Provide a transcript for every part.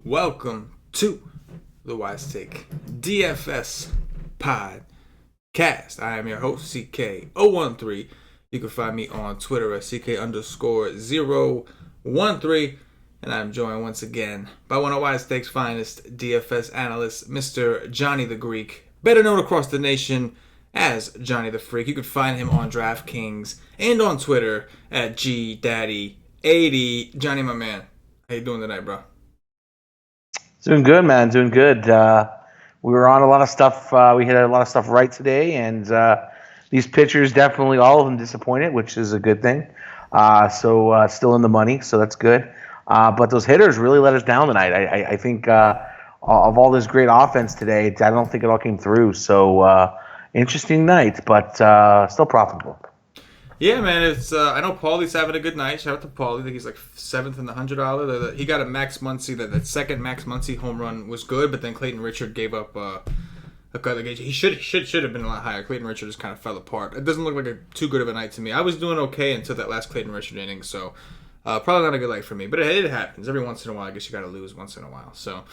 Welcome to the Wise Take DFS podcast. I am your host, CK013. You can find me on Twitter at CK_013. And I'm joined once again by one of Wise Take's finest DFS analysts, Mr. Johnny the Greek, better known across the nation as Johnny the Freak. You can find him on DraftKings and on Twitter at GDaddy80. Johnny, my man, how you doing tonight, bro? Doing good, man. Doing good. We were on a lot of stuff. We hit a lot of stuff right today, and these pitchers definitely, all of them disappointed, which is a good thing. So still in the money, so that's good. But those hitters really let us down tonight. I think of all this great offense today, I don't think it all came through. So interesting night, but still profitable. Yeah, man. It's I know Paulie's having a good night. Shout out to Paulie. I think he's like 7th in the $100. He got a Max Muncy. That second Max Muncy home run was good, but then Clayton Richard gave up a cut. He should have been a lot higher. Clayton Richard just kind of fell apart. It doesn't look like too good of a night to me. I was doing okay until that last Clayton Richard inning, so probably not a good night for me. But it happens every once in a while. I guess you got to lose once in a while. So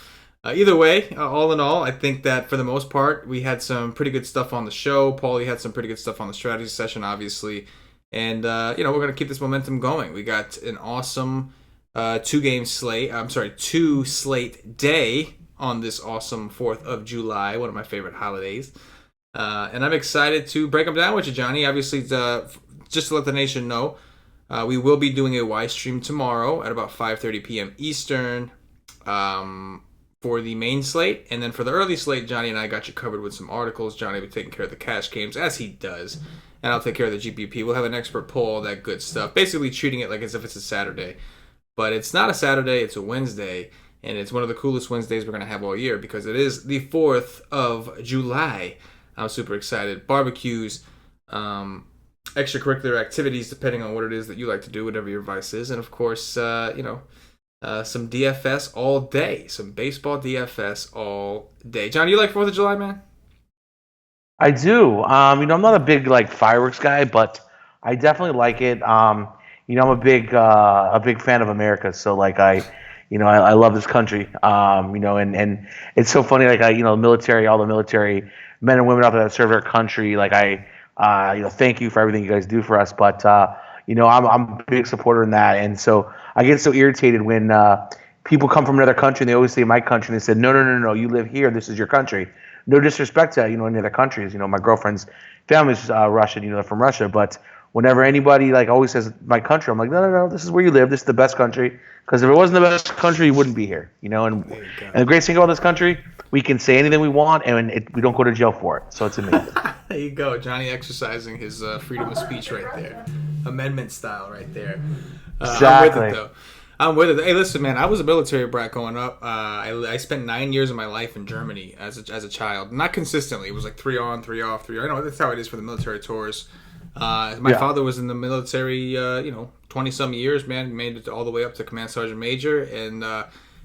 either way, all in all, I think that for the most part, we had some pretty good stuff on the show. Paulie had some pretty good stuff on the strategy session, obviously. And, we're going to keep this momentum going. We got an awesome two slate day on this awesome 4th of July, one of my favorite holidays. And I'm excited to break them down with you, Johnny. Obviously, just to let the nation know, we will be doing a Y stream tomorrow at about 5:30 p.m. Eastern for the main slate. And then for the early slate, Johnny and I got you covered with some articles. Johnny will be taking care of the cash games, as he does. And I'll take care of the GPP. We'll have an expert poll, all that good stuff. Basically treating it like as if it's a Saturday. But it's not a Saturday, it's a Wednesday. And it's one of the coolest Wednesdays we're going to have all year because it is the 4th of July. I'm super excited. Barbecues, extracurricular activities, depending on what it is that you like to do, whatever your vice is. And, of course, some DFS all day. Some baseball DFS all day. John, you like 4th of July, man? I do. I'm not a big fireworks guy, but I definitely like it. I'm a big fan of America, so I love this country. And it's so funny, military, all the military men and women out there that serve their country. Thank you for everything you guys do for us. But I'm a big supporter in that, and so I get so irritated when people come from another country and they always say my country, and they said no, you live here, this is your country. No disrespect to any other countries. My girlfriend's family's Russian. They're from Russia. But whenever anybody always says my country, I'm like, no, this is where you live. This is the best country. Because if it wasn't the best country, you wouldn't be here. And the great thing about this country, we can say anything we want, and we don't go to jail for it. So it's amazing. There you go, Johnny exercising his freedom of speech right there, amendment style right there. Exactly. I'm with it. Hey, listen, man. I was a military brat growing up. I spent 9 years of my life in Germany as a child. Not consistently. It was like 3 on, 3 off, 3 on. That's how it is for the military tours. My father was in the military, 20-some years, man. Made it all the way up to Command Sergeant Major. And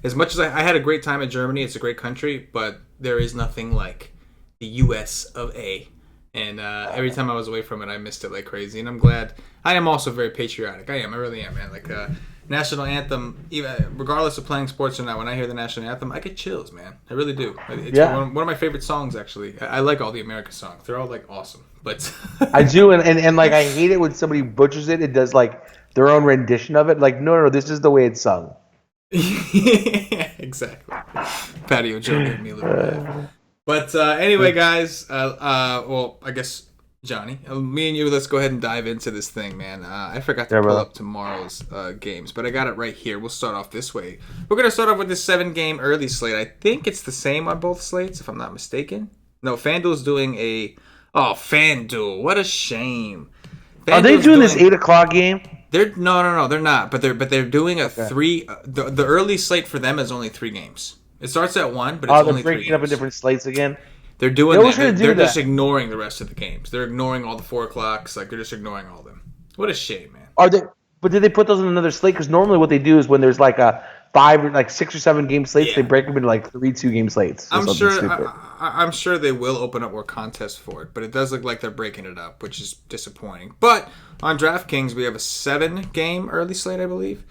as much as I had a great time in Germany, it's a great country, but there is nothing like the U.S. of A. And every time I was away from it, I missed it like crazy. And I'm glad. I am also very patriotic. I really am, man. National anthem, even regardless of playing sports or not, when I hear the national anthem, I get chills, man. I really do. It's one of my favorite songs, actually. I like all the America songs. They're all awesome. But I do, and I hate it when somebody butchers it. It does their own rendition of it. No, this is the way it's sung. Exactly. Patio Joe made me a little bit. But anyway, guys, I guess Johnny, me and you, let's go ahead and dive into this thing, man. I forgot to pull up tomorrow's games, but I got it right here. We'll start off this way. We're going to start off with this 7-game early slate. I think it's the same on both slates, if I'm not mistaken. No, FanDuel's doing FanDuel. What a shame. Are they doing this 8 o'clock game? No, they're not. But they're doing a 3. The early slate for them is only 3 games. It starts at 1, but it's only 3 games. They're breaking up in different slates again? They're doing that. They're just ignoring the rest of the games. They're ignoring all the 4 o'clocks. They're just ignoring all of them. What a shame, man. Are they? But did they put those in another slate? Because normally what they do is when there's a like 6 or 7 game slates. Yeah. They break them into like 3 2-game slates. I'm sure. I'm sure they will open up more contests for it, but it does look like they're breaking it up, which is disappointing. But on DraftKings, we have a 7-game early slate, I believe,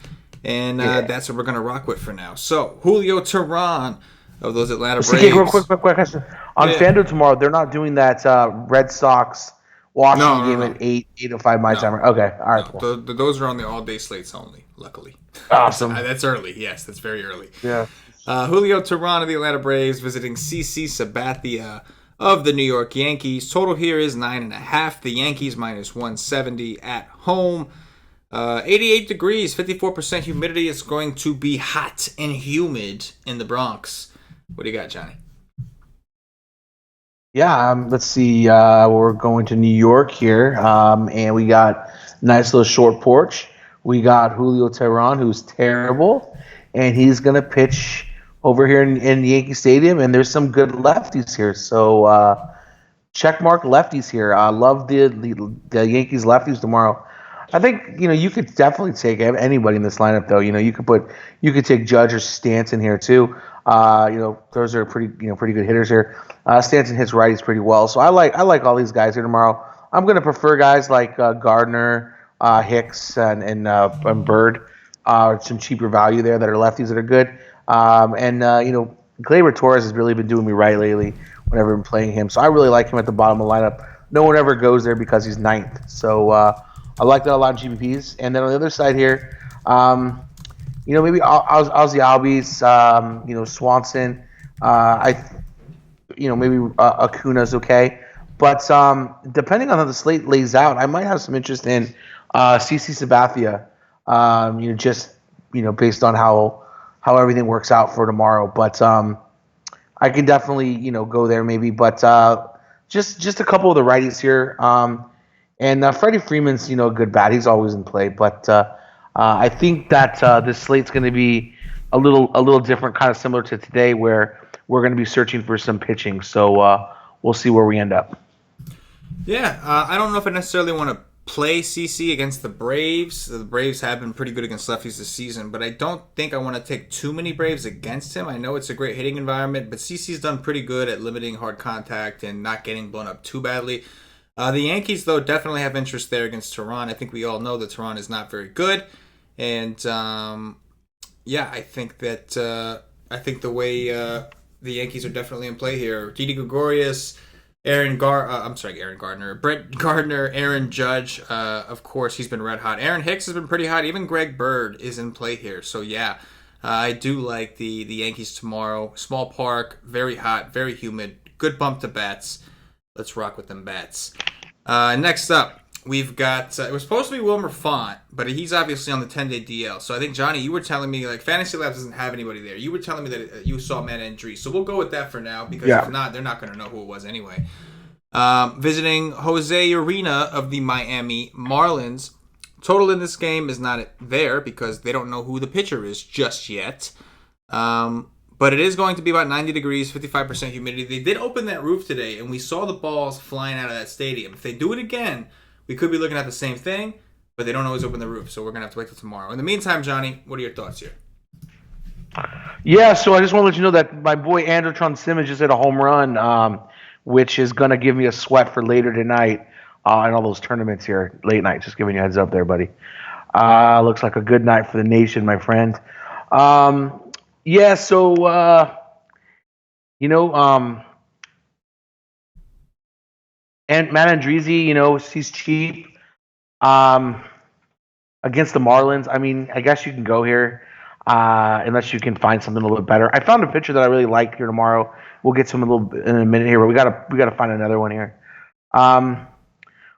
and that's what we're gonna rock with for now. So Julio Teheran of those Atlanta Braves. Real quick question. On FanDuel tomorrow, they're not doing that Red Sox Washington game at 8:05 my time. Okay, all right. Cool. Those are on the all-day slates only. Luckily, awesome. That's early. Yes, that's very early. Yeah. Julio Teheran of the Atlanta Braves visiting CC Sabathia of the New York Yankees. Total here is 9.5. The Yankees minus 170 at home. 88 degrees, 54% humidity. It's going to be hot and humid in the Bronx. What do you got, Johnny? Yeah, let's see. We're going to New York here, and we got a nice little short porch. We got Julio Teheran, who's terrible, and he's going to pitch over here in Yankee Stadium, and there's some good lefties here. So checkmark lefties here. I love the Yankees lefties tomorrow. I think you could definitely take anybody in this lineup, though. You could take Judge or Stanton here too. Those are pretty good hitters here. Stanton hits righties pretty well, so I like all these guys here tomorrow. I'm going to prefer guys like Gardner, Hicks, and Bird. Some cheaper value there that are lefties that are good. Gleyber Torres has really been doing me right lately whenever I'm playing him. So I really like him at the bottom of the lineup. No one ever goes there because he's 9th. So I like that a lot in GPPs. And then on the other side here, maybe Ozzy Albies, Swanson. Maybe Acuna's okay. But depending on how the slate lays out, I might have some interest in CC Sabathia. Based on how everything works out for tomorrow. But I can definitely go there maybe. But just a couple of the righties here. And Freddie Freeman's a good bat. He's always in play. But I think that this slate's going to be a little different, kind of similar to today, where we're going to be searching for some pitching. So we'll see where we end up. Yeah, I don't know if I necessarily want to play CC against the Braves. The Braves have been pretty good against lefties this season, but I don't think I want to take too many Braves against him. I know it's a great hitting environment, but CC's done pretty good at limiting hard contact and not getting blown up too badly. The Yankees, though, definitely have interest there against Teheran. I think we all know that Teheran is not very good, and I think that the way the Yankees are definitely in play here. Didi Gregorius, Aaron Gardner, Brett Gardner, Aaron Judge, of course, he's been red hot. Aaron Hicks has been pretty hot. Even Greg Bird is in play here. So, I do like the Yankees tomorrow. Small park, very hot, very humid, good bump to bats. Let's rock with them bats. Next up, we've got, it was supposed to be Wilmer Font, but he's obviously on the 10-day DL. So I think, Johnny, you were telling me, Fantasy Labs doesn't have anybody there. You were telling me that you saw Matt Andrees. So we'll go with that for now, because if not, they're not going to know who it was anyway. Visiting Jose Urena of the Miami Marlins. Total in this game is not there because they don't know who the pitcher is just yet. But it is going to be about 90 degrees, 55% humidity. They did open that roof today, and we saw the balls flying out of that stadium. If they do it again, we could be looking at the same thing, but they don't always open the roof, so we're going to have to wait till tomorrow. In the meantime, Johnny, what are your thoughts here? Yeah, so I just want to let you know that my boy Andrelton Simmons just hit a home run, which is going to give me a sweat for later tonight in all those tournaments here, late night. Just giving you a heads up there, buddy. Looks like a good night for the nation, my friend. And Matt Andriese, he's cheap against the Marlins. I mean, I guess you can go here unless you can find something a little bit better. I found a pitcher that I really like here tomorrow. We'll get to him in a minute here, but we gotta find another one here.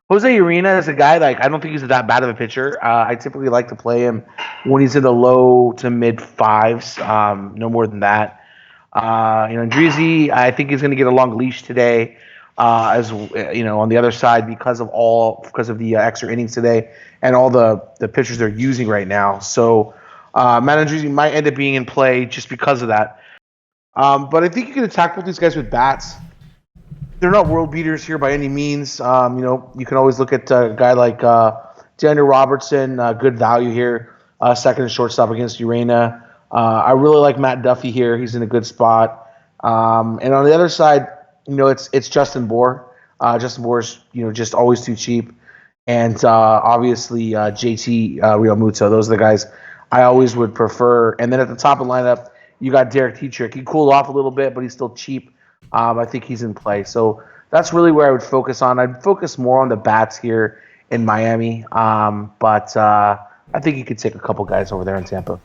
Jose Urena is a guy I don't think he's that bad of a pitcher. I typically like to play him when he's in the low to mid 5s, no more than that. Andriese, I think he's going to get a long leash today, as on the other side because of the extra innings today and all the pitchers they're using right now. So Matt Andriese might end up being in play just because of that. But I think you can attack both these guys with bats. They're not world beaters here by any means. You can always look at a guy like Daniel Robertson, good value here, second and shortstop against Urena. I really like Matt Duffy here. He's in a good spot. And on the other side, it's Justin Bour. Justin Bour's just always too cheap, and obviously JT Realmuto. Those are the guys I always would prefer. And then at the top of the lineup, you got Derek Dietrich. He cooled off a little bit, but he's still cheap. I think he's in play. So that's really where I would focus on. I'd focus more on the bats here in Miami, but I think you could take a couple guys over there in Tampa.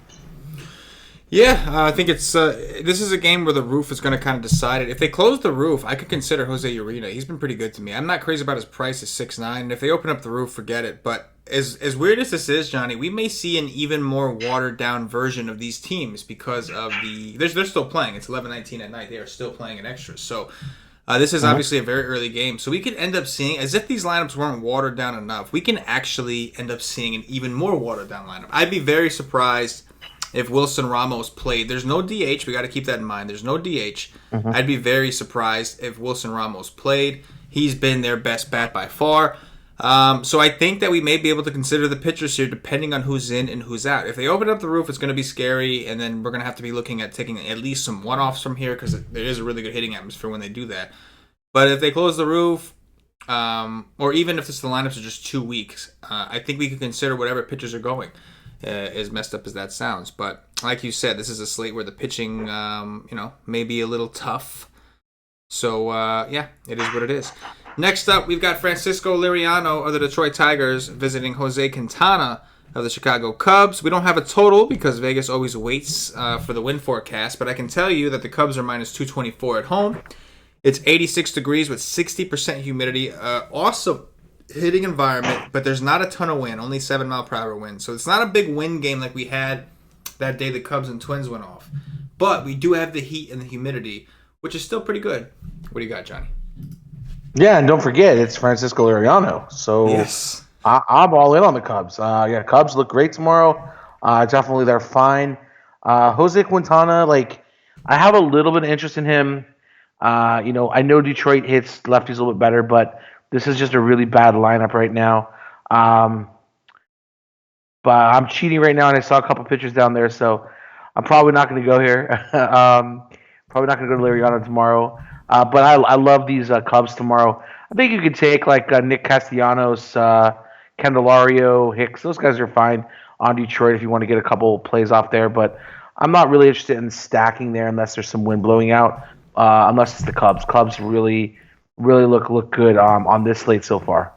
Yeah, I think it's this is a game where the roof is going to kind of decide it. If they close the roof, I could consider Jose Urena. He's been pretty good to me. I'm not crazy about his price at 6'9", and if they open up the roof, forget it. But as weird as this is, Johnny, we may see an even more watered down version of these teams because of they're still playing. It's 11:19 at night. They are still playing in extras. So this is obviously a very early game. So we could end up seeing, as if these lineups weren't watered down enough, we can actually end up seeing an even more watered down lineup. I'd be very surprised if Wilson Ramos played. There's no DH. We got to keep that in mind. There's no DH. I'd be very surprised if Wilson Ramos played. He's been their best bat by far. So I think that we may be able to consider the pitchers here depending on who's in and who's out. If they open up the roof, it's going to be scary, and then we're going to have to be looking at taking at least some one-offs from here because there is a really good hitting atmosphere when they do that. But if they close the roof, or even if the lineups are just 2 weeks, I think we could consider whatever pitchers are going. As messed up as that sounds, but like you said, this is a slate where the pitching, may be a little tough. So it is what it is. Next up, we've got Francisco Liriano of the Detroit Tigers visiting Jose Quintana of the Chicago Cubs. We don't have a total because Vegas always waits for the win forecast, but I can tell you that the Cubs are minus 224 at home. It's 86 degrees with 60% humidity. Awesome hitting environment, but there's not a ton of wind, only 7-mile-per-hour wind. So it's not a big wind game like we had that day the Cubs and Twins went off. But we do have the heat and the humidity, which is still pretty good. What do you got, Johnny? Yeah, and don't forget, it's Francisco Liriano. So yes. I'm all in on the Cubs. Cubs look great tomorrow. Definitely they're fine. Jose Quintana, I have a little bit of interest in him. I know Detroit hits lefties a little bit better, but this is just a really bad lineup right now. But I'm cheating right now, and I saw a couple pitchers down there, so I'm probably not going to go here. Probably not going to go to Liriano tomorrow. But I love these Cubs tomorrow. I think you could take Nick Castellanos, Candelario, Hicks. Those guys are fine on Detroit if you want to get a couple plays off there. But I'm not really interested in stacking there unless there's some wind blowing out, unless it's the Cubs. Cubs really look good on this slate so far.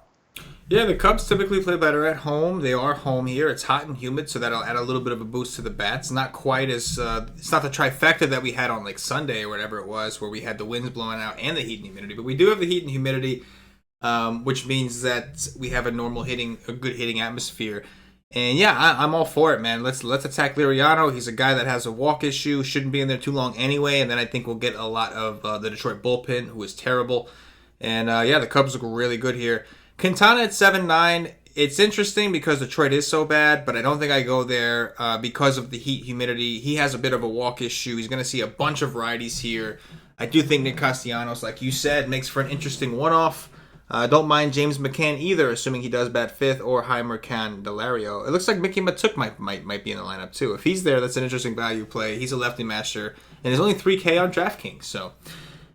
Yeah, the Cubs typically play better at home. They are home here. It's hot and humid, so that'll add a little bit of a boost to the bats. Not quite as it's not the trifecta that we had on Sunday or whatever it was, where we had the winds blowing out and the heat and humidity. But we do have the heat and humidity, which means that we have a good hitting atmosphere. And yeah, I'm all for it, man. Let's attack Liriano. He's a guy that has a walk issue, shouldn't be in there too long anyway. And then I think we'll get a lot of the Detroit bullpen, who is terrible. And the Cubs look really good here. Quintana at 7-9. It's interesting because Detroit is so bad, but I don't think I go there because of the heat, humidity. He has a bit of a walk issue. He's going to see a bunch of righties here. I do think Nick Castellanos, like you said, makes for an interesting one-off. Don't mind James McCann either, assuming he does bat fifth, or Heimer Candelario. It looks like Mickey Matuk might be in the lineup too. If he's there, that's an interesting value play. He's a lefty master, and there's only 3K on DraftKings, so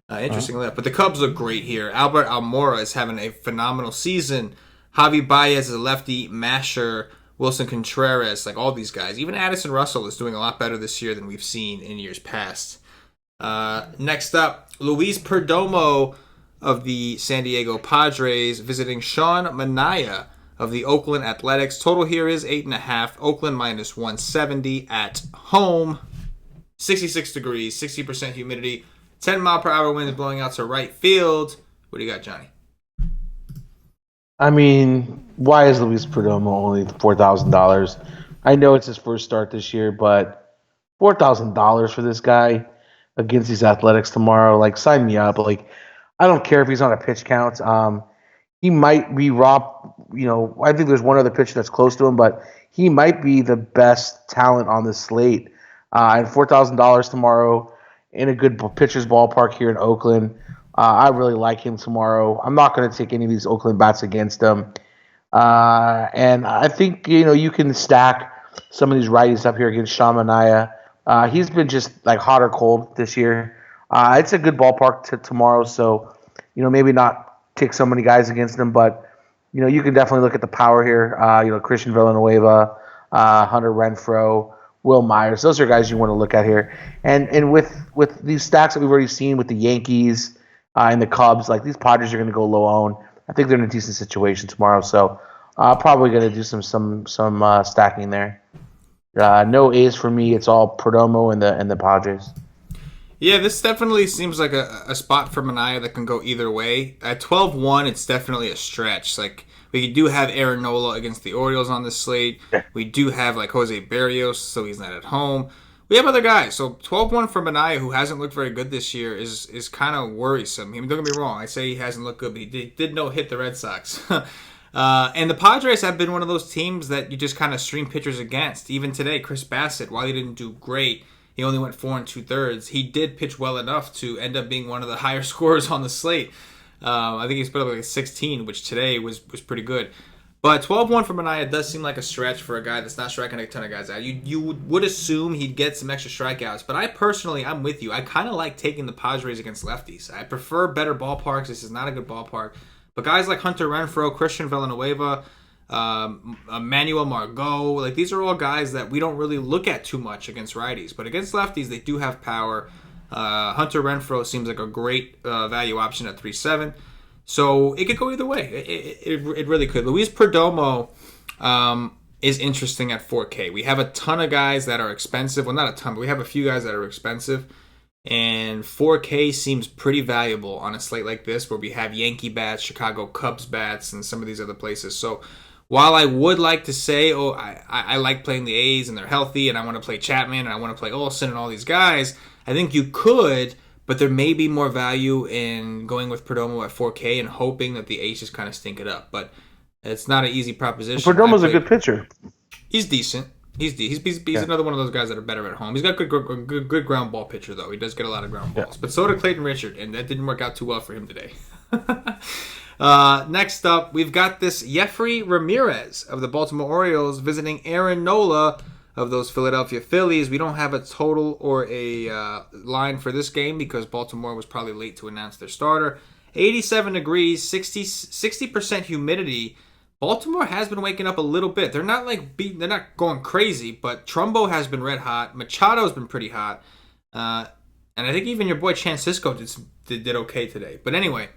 interesting left. But the Cubs look great here. Albert Almora is having a phenomenal season. Javi Baez is a lefty masher. Wilson Contreras, all these guys. Even Addison Russell is doing a lot better this year than we've seen in years past. Next up, Luis Perdomo of the San Diego Padres visiting Sean Manaea of the Oakland Athletics. Total here is 8.5. Oakland minus 170 at home. 66 degrees, 60% humidity, 10-mile-per-hour winds blowing out to right field. What do you got, Johnny? I mean, why is Luis Perdomo only $4,000? I know it's his first start this year, but $4,000 for this guy against these Athletics tomorrow, sign me up. I don't care if he's on a pitch count. He might be Rob. I think there's one other pitcher that's close to him, but he might be the best talent on this slate. And $4,000 tomorrow in a good pitcher's ballpark here in Oakland. I really like him tomorrow. I'm not going to take any of these Oakland bats against him. And I think you can stack some of these righties up here against Sean Manaea. He's been just like hot or cold this year. It's a good ballpark tomorrow, so maybe not kick so many guys against him, but you can definitely look at the power here. Christian Villanueva, Hunter Renfroe, Will Myers. Those are guys you want to look at here. And with these stacks that we've already seen with the Yankees and the Cubs, like these Padres are going to go low own. I think they're in a decent situation tomorrow, so probably going to do some stacking there. No A's for me. It's all Perdomo and the Padres. Yeah, this definitely seems like a spot for Manaea that can go either way. At 12-1, it's definitely a stretch. Like, we do have Aaron Nola against the Orioles on this slate. We do have, like, Jose Barrios, so he's not at home. We have other guys. So 12-1 for Manaea, who hasn't looked very good this year, is kind of worrisome. I mean, don't get me wrong. I say he hasn't looked good, but he did no-hit the Red Sox. And the Padres have been one of those teams that you just kind of stream pitchers against. Even today, Chris Bassett, while he didn't do great, he only went 4 2/3. He did pitch well enough to end up being one of the higher scorers on the slate. I think he's put up like 16, which today was pretty good. But 12-1 for Manaea does seem like a stretch for a guy that's not striking a ton of guys out. You would assume he'd get some extra strikeouts, but I'm with you. I kind of like taking the Padres against lefties. I prefer better ballparks. This is not a good ballpark. But guys like Hunter Renfroe, Christian Villanueva, Manuel Margot, like these are all guys that we don't really look at too much against righties. But against lefties, they do have power. Hunter Renfroe seems like a great value option at 3.7. So it could go either way. It really could. Luis Perdomo is interesting at 4K. We have a ton of guys that are expensive. Well, not a ton, but we have a few guys that are expensive. And 4K seems pretty valuable on a slate like this where we have Yankee bats, Chicago Cubs bats, and some of these other places. So while I would like to say, I like playing the A's and they're healthy and I want to play Chapman and I want to play Olsen and all these guys, I think you could, but there may be more value in going with Perdomo at 4K and hoping that the A's just kind of stink it up. But it's not an easy proposition. Perdomo's a good pitcher. He's decent. He's another one of those guys that are better at home. He's got good ground ball pitcher, though. He does get a lot of ground balls. Yeah. But so did Clayton Richard, and that didn't work out too well for him today. Next up, we've got this Jeffrey Ramirez of the Baltimore Orioles visiting Aaron Nola of those Philadelphia Phillies. We don't have a total or a line for this game because Baltimore was probably late to announce their starter. 87 degrees, 60% humidity. Baltimore has been waking up a little bit. They're not they're not going crazy, but Trumbo has been red hot. Machado's been pretty hot. And I think even your boy Francisco did okay today. But anyway,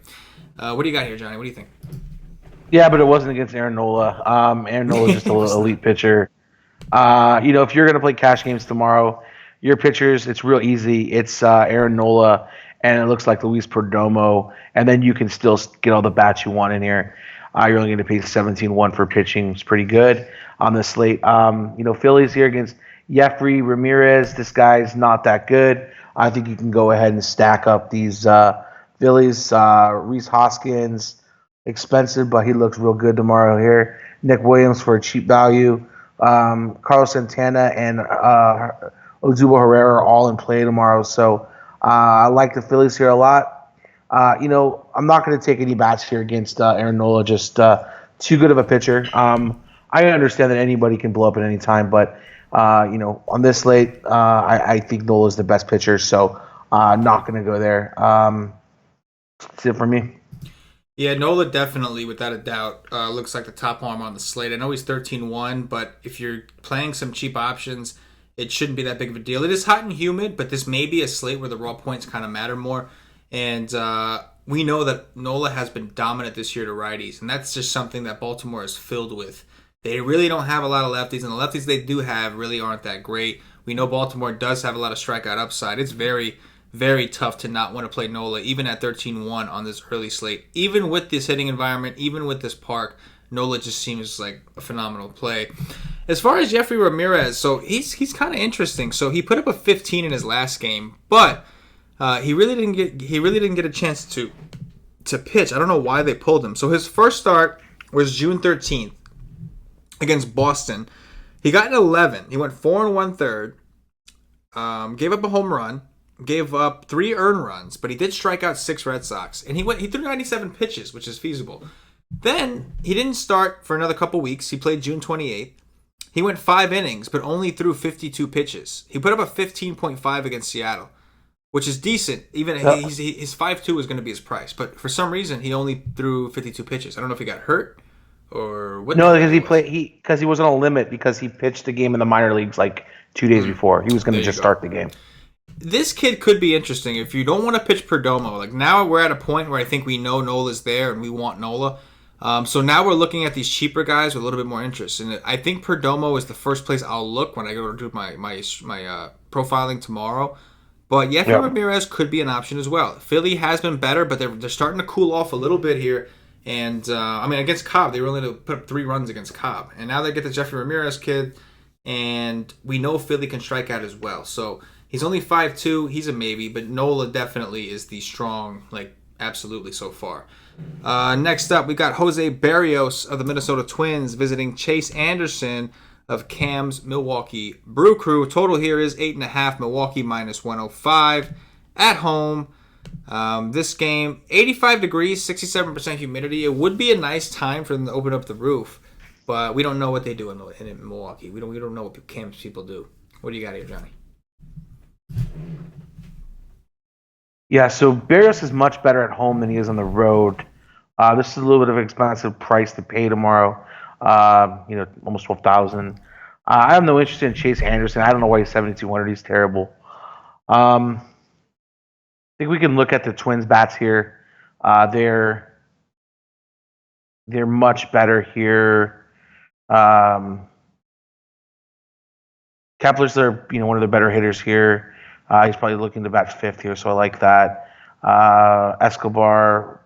what do you got here, Johnny? What do you think? Yeah, but it wasn't against Aaron Nola. Aaron Nola's just a little elite pitcher. If you're going to play cash games tomorrow, your pitchers, it's real easy. It's Aaron Nola, and it looks like Luis Perdomo, and then you can still get all the bats you want in here. You're only going to pay 17-1 for pitching. It's pretty good on this slate. Phillies here against Jeffrey Ramirez. This guy's not that good. I think you can go ahead and stack up these Phillies. Rhys Hoskins, expensive, but he looks real good tomorrow here. Nick Williams for a cheap value. Carlos Santana and Odubel Herrera are all in play tomorrow. So I like the Phillies here a lot. I'm not going to take any bats here against Aaron Nola, just too good of a pitcher. I understand that anybody can blow up at any time, but, on this slate, I think Nola is the best pitcher, so not going to go there. That's it for me. Yeah, Nola definitely, without a doubt, looks like the top arm on the slate. I know he's 13-1, but if you're playing some cheap options, it shouldn't be that big of a deal. It is hot and humid, but this may be a slate where the raw points kind of matter more. And we know that Nola has been dominant this year to righties, and that's just something that Baltimore is filled with. They really don't have a lot of lefties, and the lefties they do have really aren't that great. We know Baltimore does have a lot of strikeout upside. It's very, very tough to not want to play Nola, even at 13-1 on this early slate. Even with this hitting environment, even with this park, Nola just seems like a phenomenal play. As far as Jeffrey Ramirez, so he's kind of interesting. So he put up a 15 in his last game, but he really didn't get a chance to pitch. I don't know why they pulled him. So his first start was June 13th against Boston. He got an 11. He went 4 1/3. Gave up a home run. Gave up 3 earned runs, but he did strike out 6 Red Sox, and he threw 97 pitches, which is feasible. Then he didn't start for another couple weeks. He played June 28th. He went 5 innings, but only threw 52 pitches. He put up a 15.5 against Seattle, which is decent. Even his 5.2 is going to be his price, but for some reason he only threw 52 pitches. I don't know if he got hurt or what. No, because he wasn't on a limit because he pitched the game in the minor leagues like 2 days before. He was going to just start the game. This kid could be interesting if you don't want to pitch Perdomo. Like now we're at a point where I think we know Nola's there and we want Nola. So now we're looking at these cheaper guys with a little bit more interest. And I think Perdomo is the first place I'll look when I go to do my profiling tomorrow. But Yefry Ramirez could be an option as well. Philly has been better, but they're starting to cool off a little bit here. And, against Cobb, they were only to put up 3 runs against Cobb. And now they get the Yefry Ramirez kid, and we know Philly can strike out as well. So he's only 5'2". He's a maybe, but Nola definitely is the strong, absolutely so far. Next up, we got Jose Berrios of the Minnesota Twins visiting Chase Anderson of Cam's Milwaukee Brew Crew. Total here is 8.5. Milwaukee minus 105 at home. This game, 85 degrees, 67% humidity. It would be a nice time for them to open up the roof, but we don't know what they do in Milwaukee. We don't know what Cam's people do. What do you got here, Johnny? Yeah, so Berrios is much better at home than he is on the road. This is a little bit of an expensive price to pay tomorrow. Almost $12,000. I have no interest in Chase Anderson. I don't know why he's 7,200. He's terrible. I think we can look at the Twins bats here. They're much better here. Kepler's one of the better hitters here. He's probably looking to bat 5th here, so I like that. Escobar,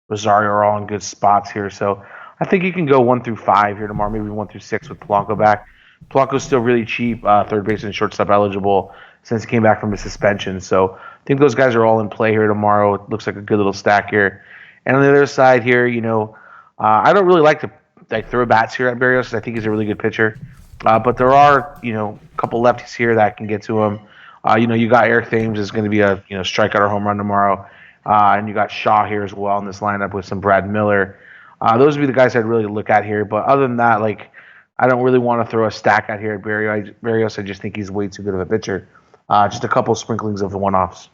Rosario are all in good spots here, so I think you can go 1 through 5 here tomorrow, maybe 1 through 6 with Polanco back. Polanco's still really cheap, third base and shortstop eligible since he came back from his suspension. So I think those guys are all in play here tomorrow. It looks like a good little stack here. And on the other side here, I don't really like to throw bats here at Berrios because I think he's a really good pitcher. But there are, a couple lefties here that can get to him. You got Eric Thames is going to be a strikeout or home run tomorrow. And you got Shaw here as well in this lineup with some Brad Miller. Those would be the guys I'd really look at here. But other than that, I don't really want to throw a stack out here at Berrios. I just think he's way too good of a pitcher. Just a couple sprinklings of the one-offs.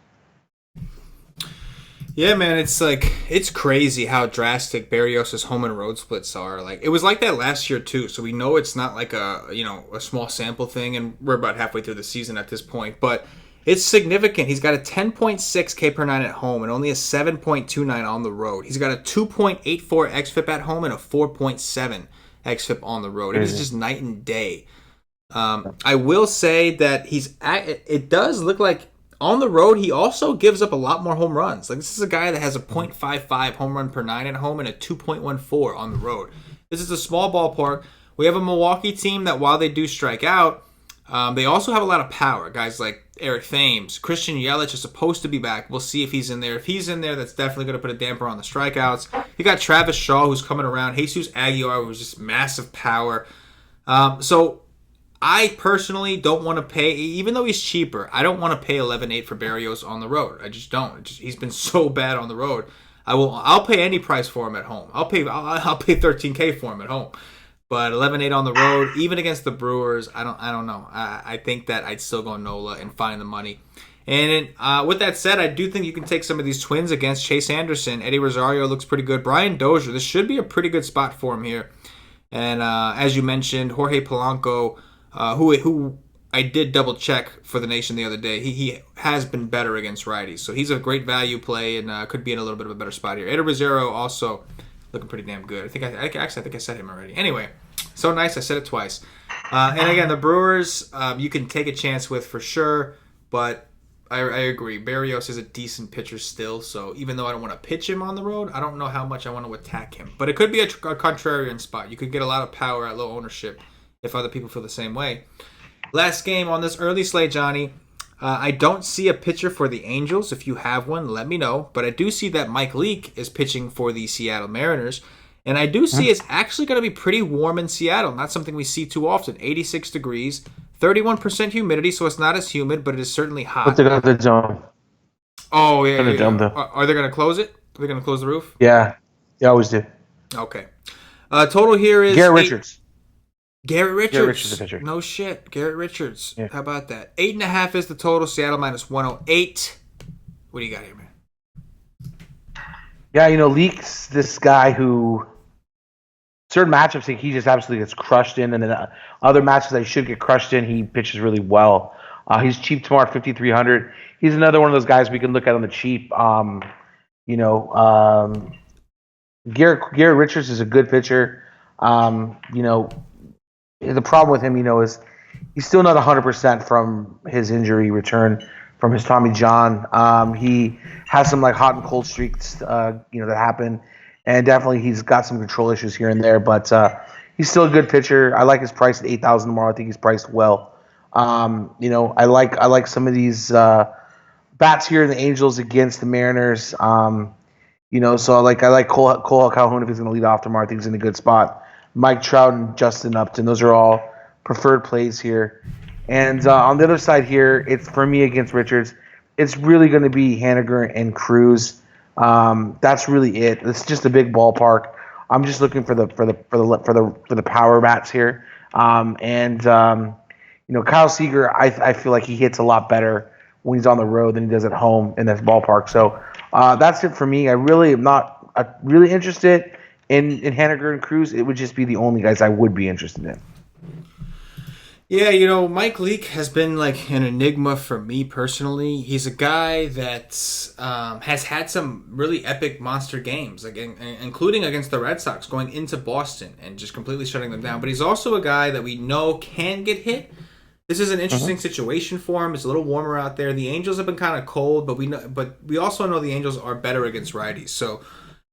Yeah, man, it's crazy how drastic Berrios' home and road splits are. It was like that last year too, so we know it's not a small sample thing, and we're about halfway through the season at this point, but it's significant. He's got a 10.6 K per 9 at home and only a 7.29 on the road. He's got a 2.84 xFIP at home and a 4.7 xFIP on the road. It is just night and day. I will say that it does look like on the road, he also gives up a lot more home runs. This is a guy that has a .55 home run per 9 at home and a 2.14 on the road. This is a small ballpark. We have a Milwaukee team that while they do strike out, they also have a lot of power. Guys like Eric Thames, Christian Yelich is supposed to be back. We'll see if he's in there. If he's in there, that's definitely going to put a damper on the strikeouts. You got Travis Shaw, who's coming around. Jesus Aguilar, who's just massive power. So I personally don't want to pay, even though he's cheaper, I don't want to pay 11.8 for Berrios on the road. I just don't. He's been so bad on the road. I'll pay any price for him at home. I'll pay $13K for him at home. But 11.8 on the road, even against the Brewers, I don't know. I think that I'd still go Nola and find the money. And with that said, I do think you can take some of these Twins against Chase Anderson. Eddie Rosario looks pretty good. Brian Dozier, this should be a pretty good spot for him here. And as you mentioned, Jorge Polanco, who I did double check for the Nation the other day, he has been better against righties. So he's a great value play and could be in a little bit of a better spot here. Eddie Rosario also looking pretty damn good. I think I said him already. Anyway, so nice. I said it twice. And again, the Brewers, you can take a chance with for sure, but I agree. Berrios is a decent pitcher still, so even though I don't want to pitch him on the road, I don't know how much I want to attack him. But it could be a contrarian spot. You could get a lot of power at low ownership if other people feel the same way. Last game on this early slate, Johnny. I don't see a pitcher for the Angels. If you have one, let me know. But I do see that Mike Leake is pitching for the Seattle Mariners. And I do see it's actually going to be pretty warm in Seattle. Not something we see too often. 86 degrees, 31% humidity, so it's not as humid, but it is certainly hot. But they got the dome. Oh, yeah. The dome, though. Are they going to close it? Are they going to close the roof? Yeah. They always do. Okay. Total here is... Garrett Richards. Garrett Garrett Richards, Richards. the pitcher. No shit. Garrett Richards. Yeah. How about that? 8.5 is the total. Seattle minus 108. What do you got here, man? Yeah, Leak's this guy who certain matchups he just absolutely gets crushed in, and then other matches that he should get crushed in, he pitches really well. He's cheap tomorrow at 5,300. He's another one of those guys we can look at on the cheap. Garrett Richards is a good pitcher. The problem with him, is he's still not 100% from his injury return from his Tommy John. He has some like hot and cold streaks, that happen, and definitely he's got some control issues here and there. But he's still a good pitcher. I like his price at 8,000 tomorrow. I think he's priced well. I like some of these bats here in the Angels against the Mariners. So I like Cole Calhoun if he's going to lead off tomorrow. I think he's in a good spot. Mike Trout and Justin Upton, those are all preferred plays here. And on the other side here, it's for me against Richards. It's really going to be Haniger and Cruz. That's really it. It's just a big ballpark. I'm just looking for the power bats here. Kyle Seager, I feel like he hits a lot better when he's on the road than he does at home in this ballpark. So that's it for me. I really am not really interested in Haniger and Cruz. It would just be the only guys I would be interested in. Yeah, Mike Leake has been like an enigma for me personally. He's a guy that has had some really epic monster games, like including against the Red Sox, going into Boston and just completely shutting them down. But he's also a guy that we know can get hit. This is an interesting situation for him. It's a little warmer out there. The Angels have been kind of cold, but we also know the Angels are better against righties. So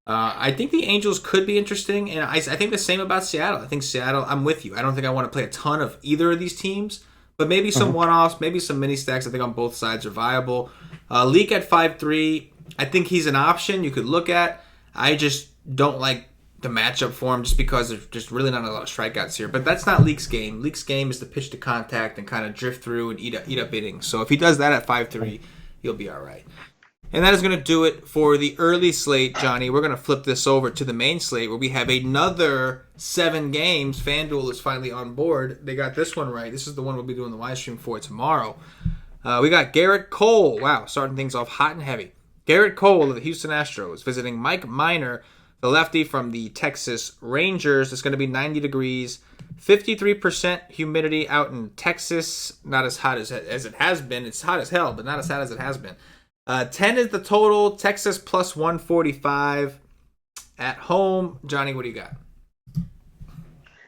I think the Angels could be interesting, and I think the same about Seattle. I think Seattle, I'm with you. I don't think I want to play a ton of either of these teams, but maybe some one-offs, maybe some mini stacks I think on both sides are viable. Leak at 5.3, I think he's an option you could look at. I just don't like the matchup for him just because there's just really not a lot of strikeouts here. But that's not Leak's game. Leak's game is to pitch to contact and kind of drift through and eat up innings. So if he does that at 5.3, he'll be all right. And that is going to do it for the early slate, Johnny. We're going to flip this over to the main slate where we have another 7 games. FanDuel is finally on board. They got this one right. This is the one we'll be doing the live stream for tomorrow. We got Garrett Cole. Wow, starting things off hot and heavy. Garrett Cole of the Houston Astros visiting Mike Minor, the lefty from the Texas Rangers. It's going to be 90 degrees, 53% humidity out in Texas. Not as hot as it has been. It's hot as hell, but not as hot as it has been. 10 is the total. Texas plus 145 at home. Johnny, what do you got?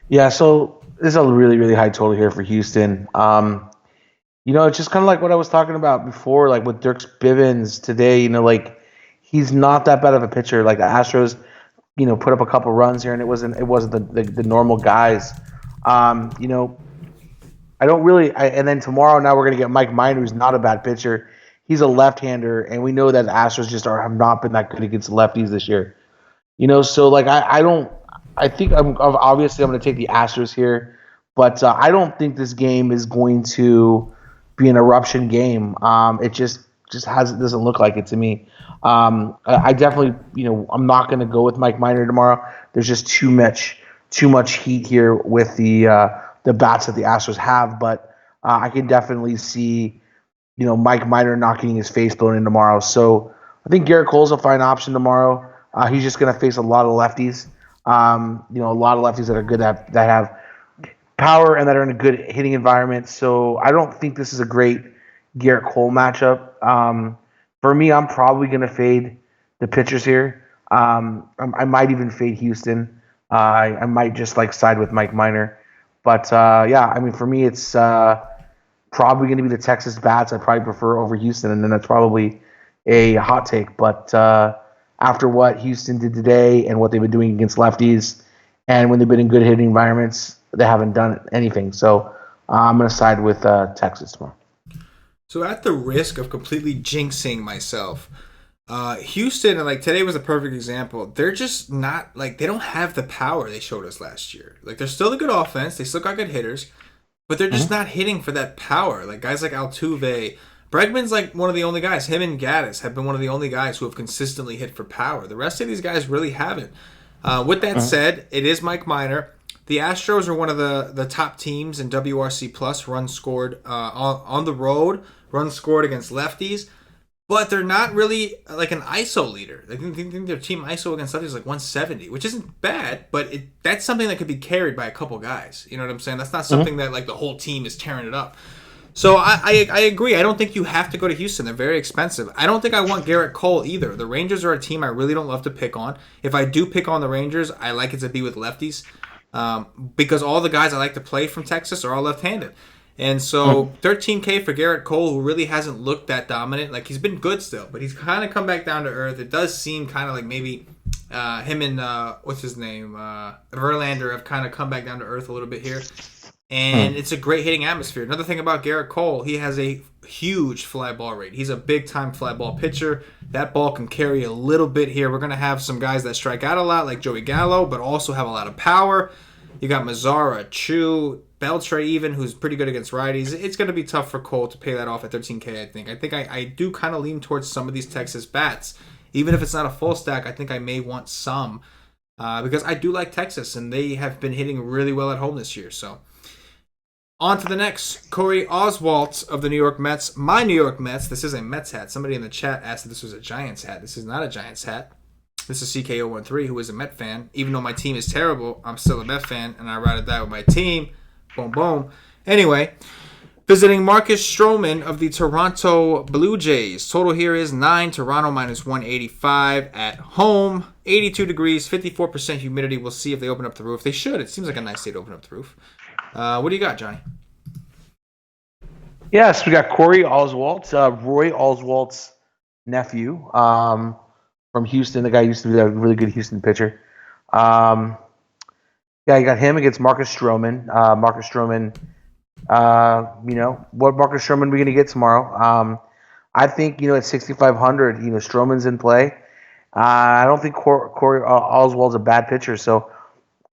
Yeah, so this is a really, really high total here for Houston. It's just kind of like what I was talking about before, like with Dirk Bivens today. He's not that bad of a pitcher. Like the Astros, put up a couple runs here, and it wasn't the normal guys. I don't really. And then tomorrow, now we're gonna get Mike Minor, who's not a bad pitcher. He's a left-hander, and we know that the Astros just have not been that good against lefties this year. So like I think I'm obviously going to take the Astros here, but I don't think this game is going to be an eruption game. It just doesn't look like it to me. I definitely, I'm not going to go with Mike Minor tomorrow. There's just too much heat here with the bats that the Astros have, but I can definitely see Mike Minor not getting his face blown in tomorrow. So I think Garrett Cole's a fine option tomorrow. He's just going to face a lot of lefties. A lot of lefties that are good that have power and that are in a good hitting environment. So I don't think this is a great Garrett Cole matchup. For me, I'm probably going to fade the pitchers here. I might even fade Houston. I might just side with Mike Minor. But for me, it's probably going to be the Texas bats. I probably prefer over Houston, and then that's probably a hot take. But after what Houston did today and what they've been doing against lefties, and when they've been in good hitting environments, they haven't done anything. So I'm going to side with Texas tomorrow. So at the risk of completely jinxing myself, Houston, and today was a perfect example. They're just not they don't have the power they showed us last year. They're still a good offense. They still got good hitters. But they're just not hitting for that power. Guys like Altuve. Bregman's one of the only guys. Him and Gaddis have been one of the only guys who have consistently hit for power. The rest of these guys really haven't. With that said, it is Mike Minor. The Astros are one of the top teams in WRC plus runs scored on the road, runs scored against lefties, but they're not really like an ISO leader. I think their team ISO against lefties is like 170, which isn't bad, but that's something that could be carried by a couple guys. You know what I'm saying? That's not something that like the whole team is tearing it up. So I agree. I don't think you have to go to Houston. They're very expensive. I don't think I want Garrett Cole either. The Rangers are a team I really don't love to pick on. If I do pick on the Rangers, I like it to be with lefties because all the guys I like to play from Texas are all left-handed. And so $13K for Garrett Cole, who really hasn't looked that dominant. Like, he's been good still, but he's kind of come back down to earth. It does seem kind of like maybe him and, what's his name, Verlander have kind of come back down to earth a little bit here. And it's a great hitting atmosphere. Another thing about Garrett Cole, he has a huge fly ball rate. He's a big-time fly ball pitcher. That ball can carry a little bit here. We're going to have some guys that strike out a lot, like Joey Gallo, but also have a lot of power. You got Mazzara, Chu, Beltre even, who's pretty good against righties. It's going to be tough for Cole to pay that off at $13K, I think. I do kind of lean towards some of these Texas bats. Even if it's not a full stack, I think I may want some because I do like Texas, and they have been hitting really well at home this year, so... On to the next. Corey Oswalt of the New York Mets. My New York Mets. This is a Mets hat. Somebody in the chat asked if this was a Giants hat. This is not a Giants hat. This is CK013, who is a Met fan. Even though my team is terrible, I'm still a Met fan, and I ride or die with my team. Boom, boom. Anyway, visiting Marcus Stroman of the Toronto Blue Jays. Total here is 9. Toronto minus 185 at home. 82 degrees, 54% humidity. We'll see if they open up the roof. They should. It seems like a nice day to open up the roof. What do you got, Johnny? Yes, we got Corey Oswalt, Roy Oswalt's nephew from Houston. The guy used to be a really good Houston pitcher. Yeah, you got him against Marcus Stroman. Marcus Stroman, what Marcus Stroman are we going to get tomorrow? I think, at 6,500, Stroman's in play. I don't think Corey Oswald's a bad pitcher, so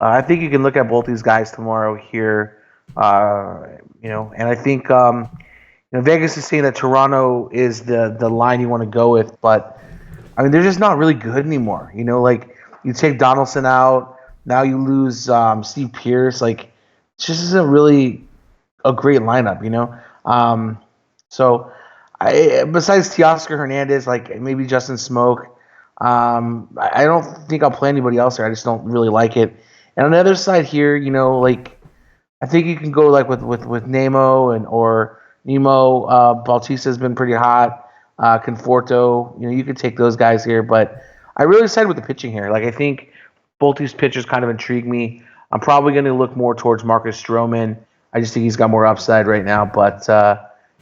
I think you can look at both these guys tomorrow here, and I think Vegas is saying that Toronto is the line you want to go with, but I mean they're just not really good anymore. Like you take Donaldson out, now you lose Steve Pearce. Like it just isn't really a great lineup, So besides Teoscar Hernandez, like maybe Justin Smoke, I don't think I'll play anybody else there. I just don't really like it. And on the other side here, like I think you can go like with Nemo or Nemo. Bautista's been pretty hot. Conforto, you could take those guys here, but I really side with the pitching here. Like I think both these pitchers kind of intrigue me. I'm probably going to look more towards Marcus Stroman. I just think he's got more upside right now, but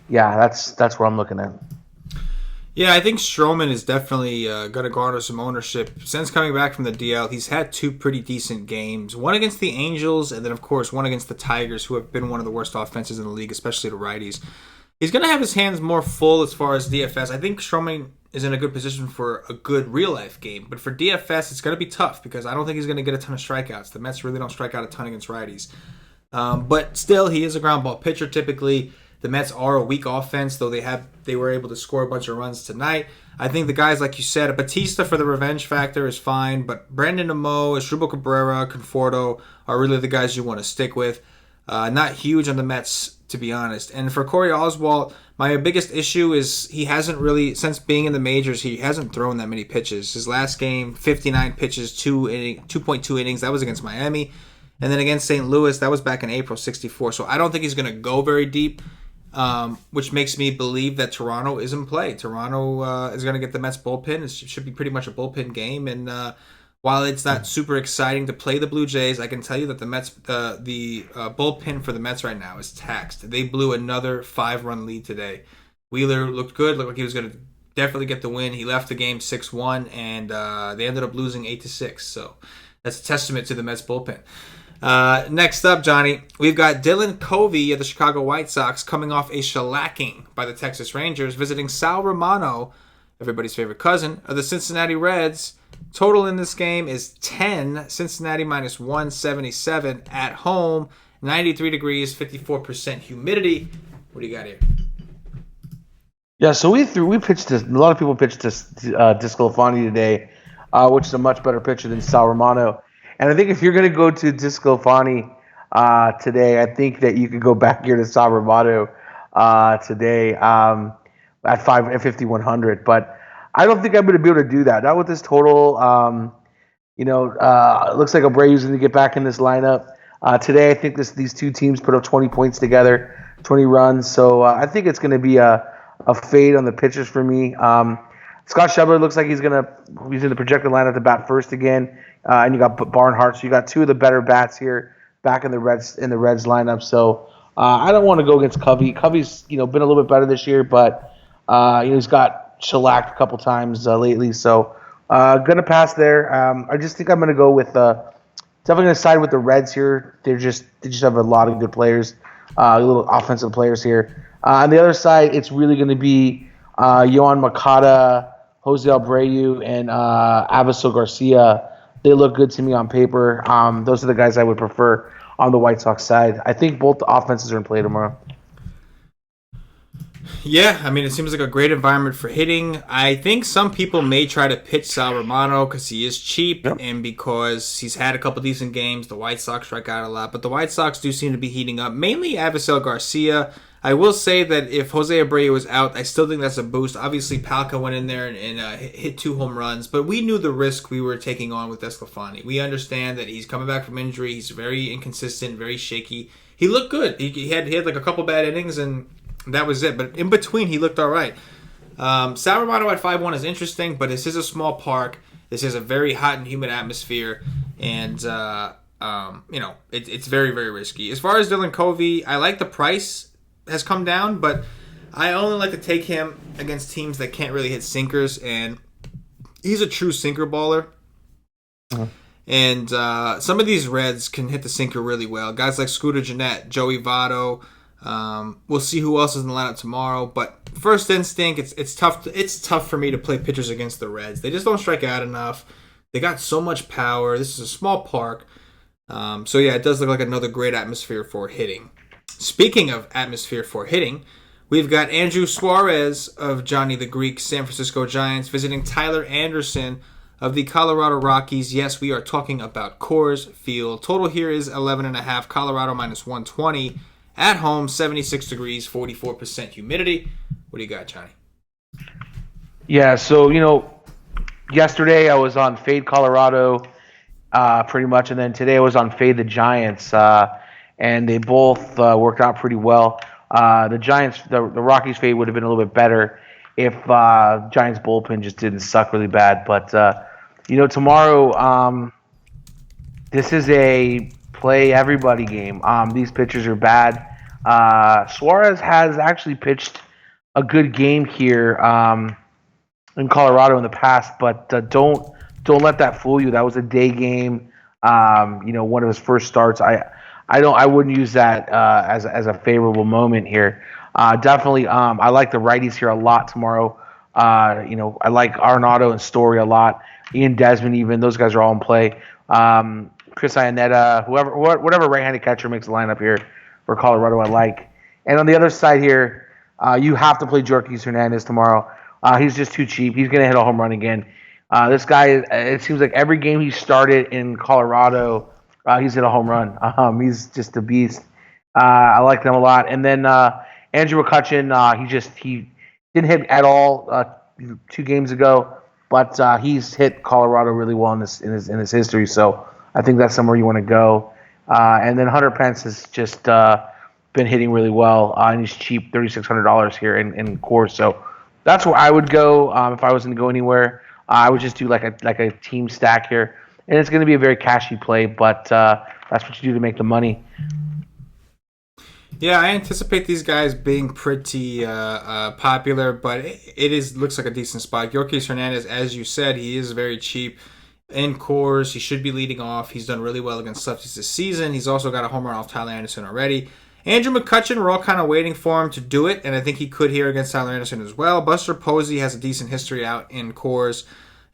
yeah, that's what I'm looking at. Yeah, I think Stroman is definitely going to garner some ownership. Since coming back from the DL, he's had 2 pretty decent games. One against the Angels, and then, of course, one against the Tigers, who have been one of the worst offenses in the league, especially the righties. He's going to have his hands more full as far as DFS. I think Stroman is in a good position for a good real-life game. But for DFS, it's going to be tough because I don't think he's going to get a ton of strikeouts. The Mets really don't strike out a ton against righties. But still, he is a ground ball pitcher typically. The Mets are a weak offense, though they were able to score a bunch of runs tonight. I think the guys, like you said, Batista for the revenge factor is fine, but Brandon Nimmo, Asdrubal Cabrera, Conforto are really the guys you want to stick with. Not huge on the Mets, to be honest. And for Corey Oswalt, my biggest issue is he hasn't really, since being in the majors, he hasn't thrown that many pitches. His last game, 59 pitches, 2.2 innings. That was against Miami. And then against St. Louis, that was back in April, 64. So I don't think he's going to go very deep. Which makes me believe that Toronto is in play. Toronto is going to get the Mets bullpen. It should be pretty much a bullpen game. And while it's not super exciting to play the Blue Jays, I can tell you that the Mets, the bullpen for the Mets right now is taxed. They blew another 5-run lead today. Wheeler looked good. Looked like he was going to definitely get the win. He left the game 6-1, and they ended up losing 8-6. So that's a testament to the Mets bullpen. Next up, Johnny, we've got Dylan Covey of the Chicago White Sox coming off a shellacking by the Texas Rangers, visiting Sal Romano, everybody's favorite cousin, of the Cincinnati Reds. Total in this game is 10. Cincinnati minus 177 at home, 93 degrees, 54% humidity. What do you got here? Yeah, so we pitched this. A lot of people pitched this Disclafani today, which is a much better pitcher than Sal Romano. And I think if you're going to go to Discofani today, I think that you could go back here to Sabramato today at 5,100. But I don't think I'm going to be able to do that. Not with this total. It looks like Abreu's going to get back in this lineup. Today, I think these two teams put up 20 points together, 20 runs. So I think it's going to be a fade on the pitchers for me. Scott Schebler looks like he's in the projected lineup to bat first again. And you got Barnhart. So you got two of the better bats here back in the Reds lineup. So I don't want to go against Covey. Covey's been a little bit better this year, but he's got shellacked a couple times lately. So gonna pass there. I just think I'm gonna go with definitely gonna side with the Reds here. They just have a lot of good players, little offensive players here. On the other side, it's really gonna be Yohan Moncada, Jose Abreu, and Avisail Garcia. They look good to me on paper. Those are the guys I would prefer on the White Sox side. I think both the offenses are in play tomorrow. Yeah, I mean, it seems like a great environment for hitting. I think some people may try to pitch Sal Romano because he is cheap and because he's had a couple decent games. The White Sox strike out a lot, but the White Sox do seem to be heating up. Mainly Avisail Garcia. I will say that if Jose Abreu was out, I still think that's a boost. Obviously, Palka went in there and hit 2 home runs, but we knew the risk we were taking on with Desclafani. We understand that he's coming back from injury. He's very inconsistent, very shaky. He looked good. He had like a couple bad innings, and that was it. But in between, he looked all right. Sal Romano at 5-1 is interesting, but this is a small park. This is a very hot and humid atmosphere, and it's very, very risky. As far as Dylan Covey, I like the price has come down, but I only like to take him against teams that can't really hit sinkers, and he's a true sinker baller. Uh-huh. And some of these Reds can hit the sinker really well. Guys like Scooter Gennett, Joey Votto. We'll see who else is in the lineup tomorrow. But first instinct, it's tough. It's tough for me to play pitchers against the Reds. They just don't strike out enough. They got so much power. This is a small park. So yeah, it does look like another great atmosphere for hitting. Speaking of atmosphere for hitting, we've got Andrew Suarez of Johnny the Greek, San Francisco Giants, visiting Tyler Anderson of the Colorado Rockies. Yes, we are talking about Coors Field. Total here is 11.5. Colorado minus 120. At home, 76 degrees, 44% humidity. What do you got, Johnny? Yeah, so, yesterday I was on Fade Colorado pretty much, and then today I was on Fade the Giants. And they both worked out pretty well. The Giants, the Rockies fade would have been a little bit better if Giants bullpen just didn't suck really bad. But tomorrow, this is a play everybody game. These pitchers are bad. Suarez has actually pitched a good game here in Colorado in the past, but don't let that fool you. That was a day game. One of his first starts. I wouldn't use that as a favorable moment here. Definitely, I like the righties here a lot tomorrow. I like Arenado and Story a lot. Ian Desmond, even those guys are all in play. Chris Iannetta, whatever right-handed catcher makes the lineup here for Colorado, I like. And on the other side here, you have to play Yorkis Hernandez tomorrow. He's just too cheap. He's going to hit a home run again. This guy, it seems like every game he started in Colorado, he's hit a home run. He's just a beast. I like them a lot. And then Andrew McCutchen, he didn't hit at all 2 games ago, but he's hit Colorado really well in his history. So I think that's somewhere you want to go. And then Hunter Pence has just been hitting really well, and he's cheap, $3,600 here in Coors. So that's where I would go if I wasn't to go anywhere. I would just do like a team stack here. And it's going to be a very cashy play, but that's what you do to make the money. Yeah, I anticipate these guys being pretty popular, but it looks like a decent spot. Yorkis Hernandez, as you said, he is very cheap in Coors. He should be leading off. He's done really well against lefties this season. He's also got a home run off Tyler Anderson already. Andrew McCutchen, we're all kind of waiting for him to do it, and I think he could here against Tyler Anderson as well. Buster Posey has a decent history out in Coors.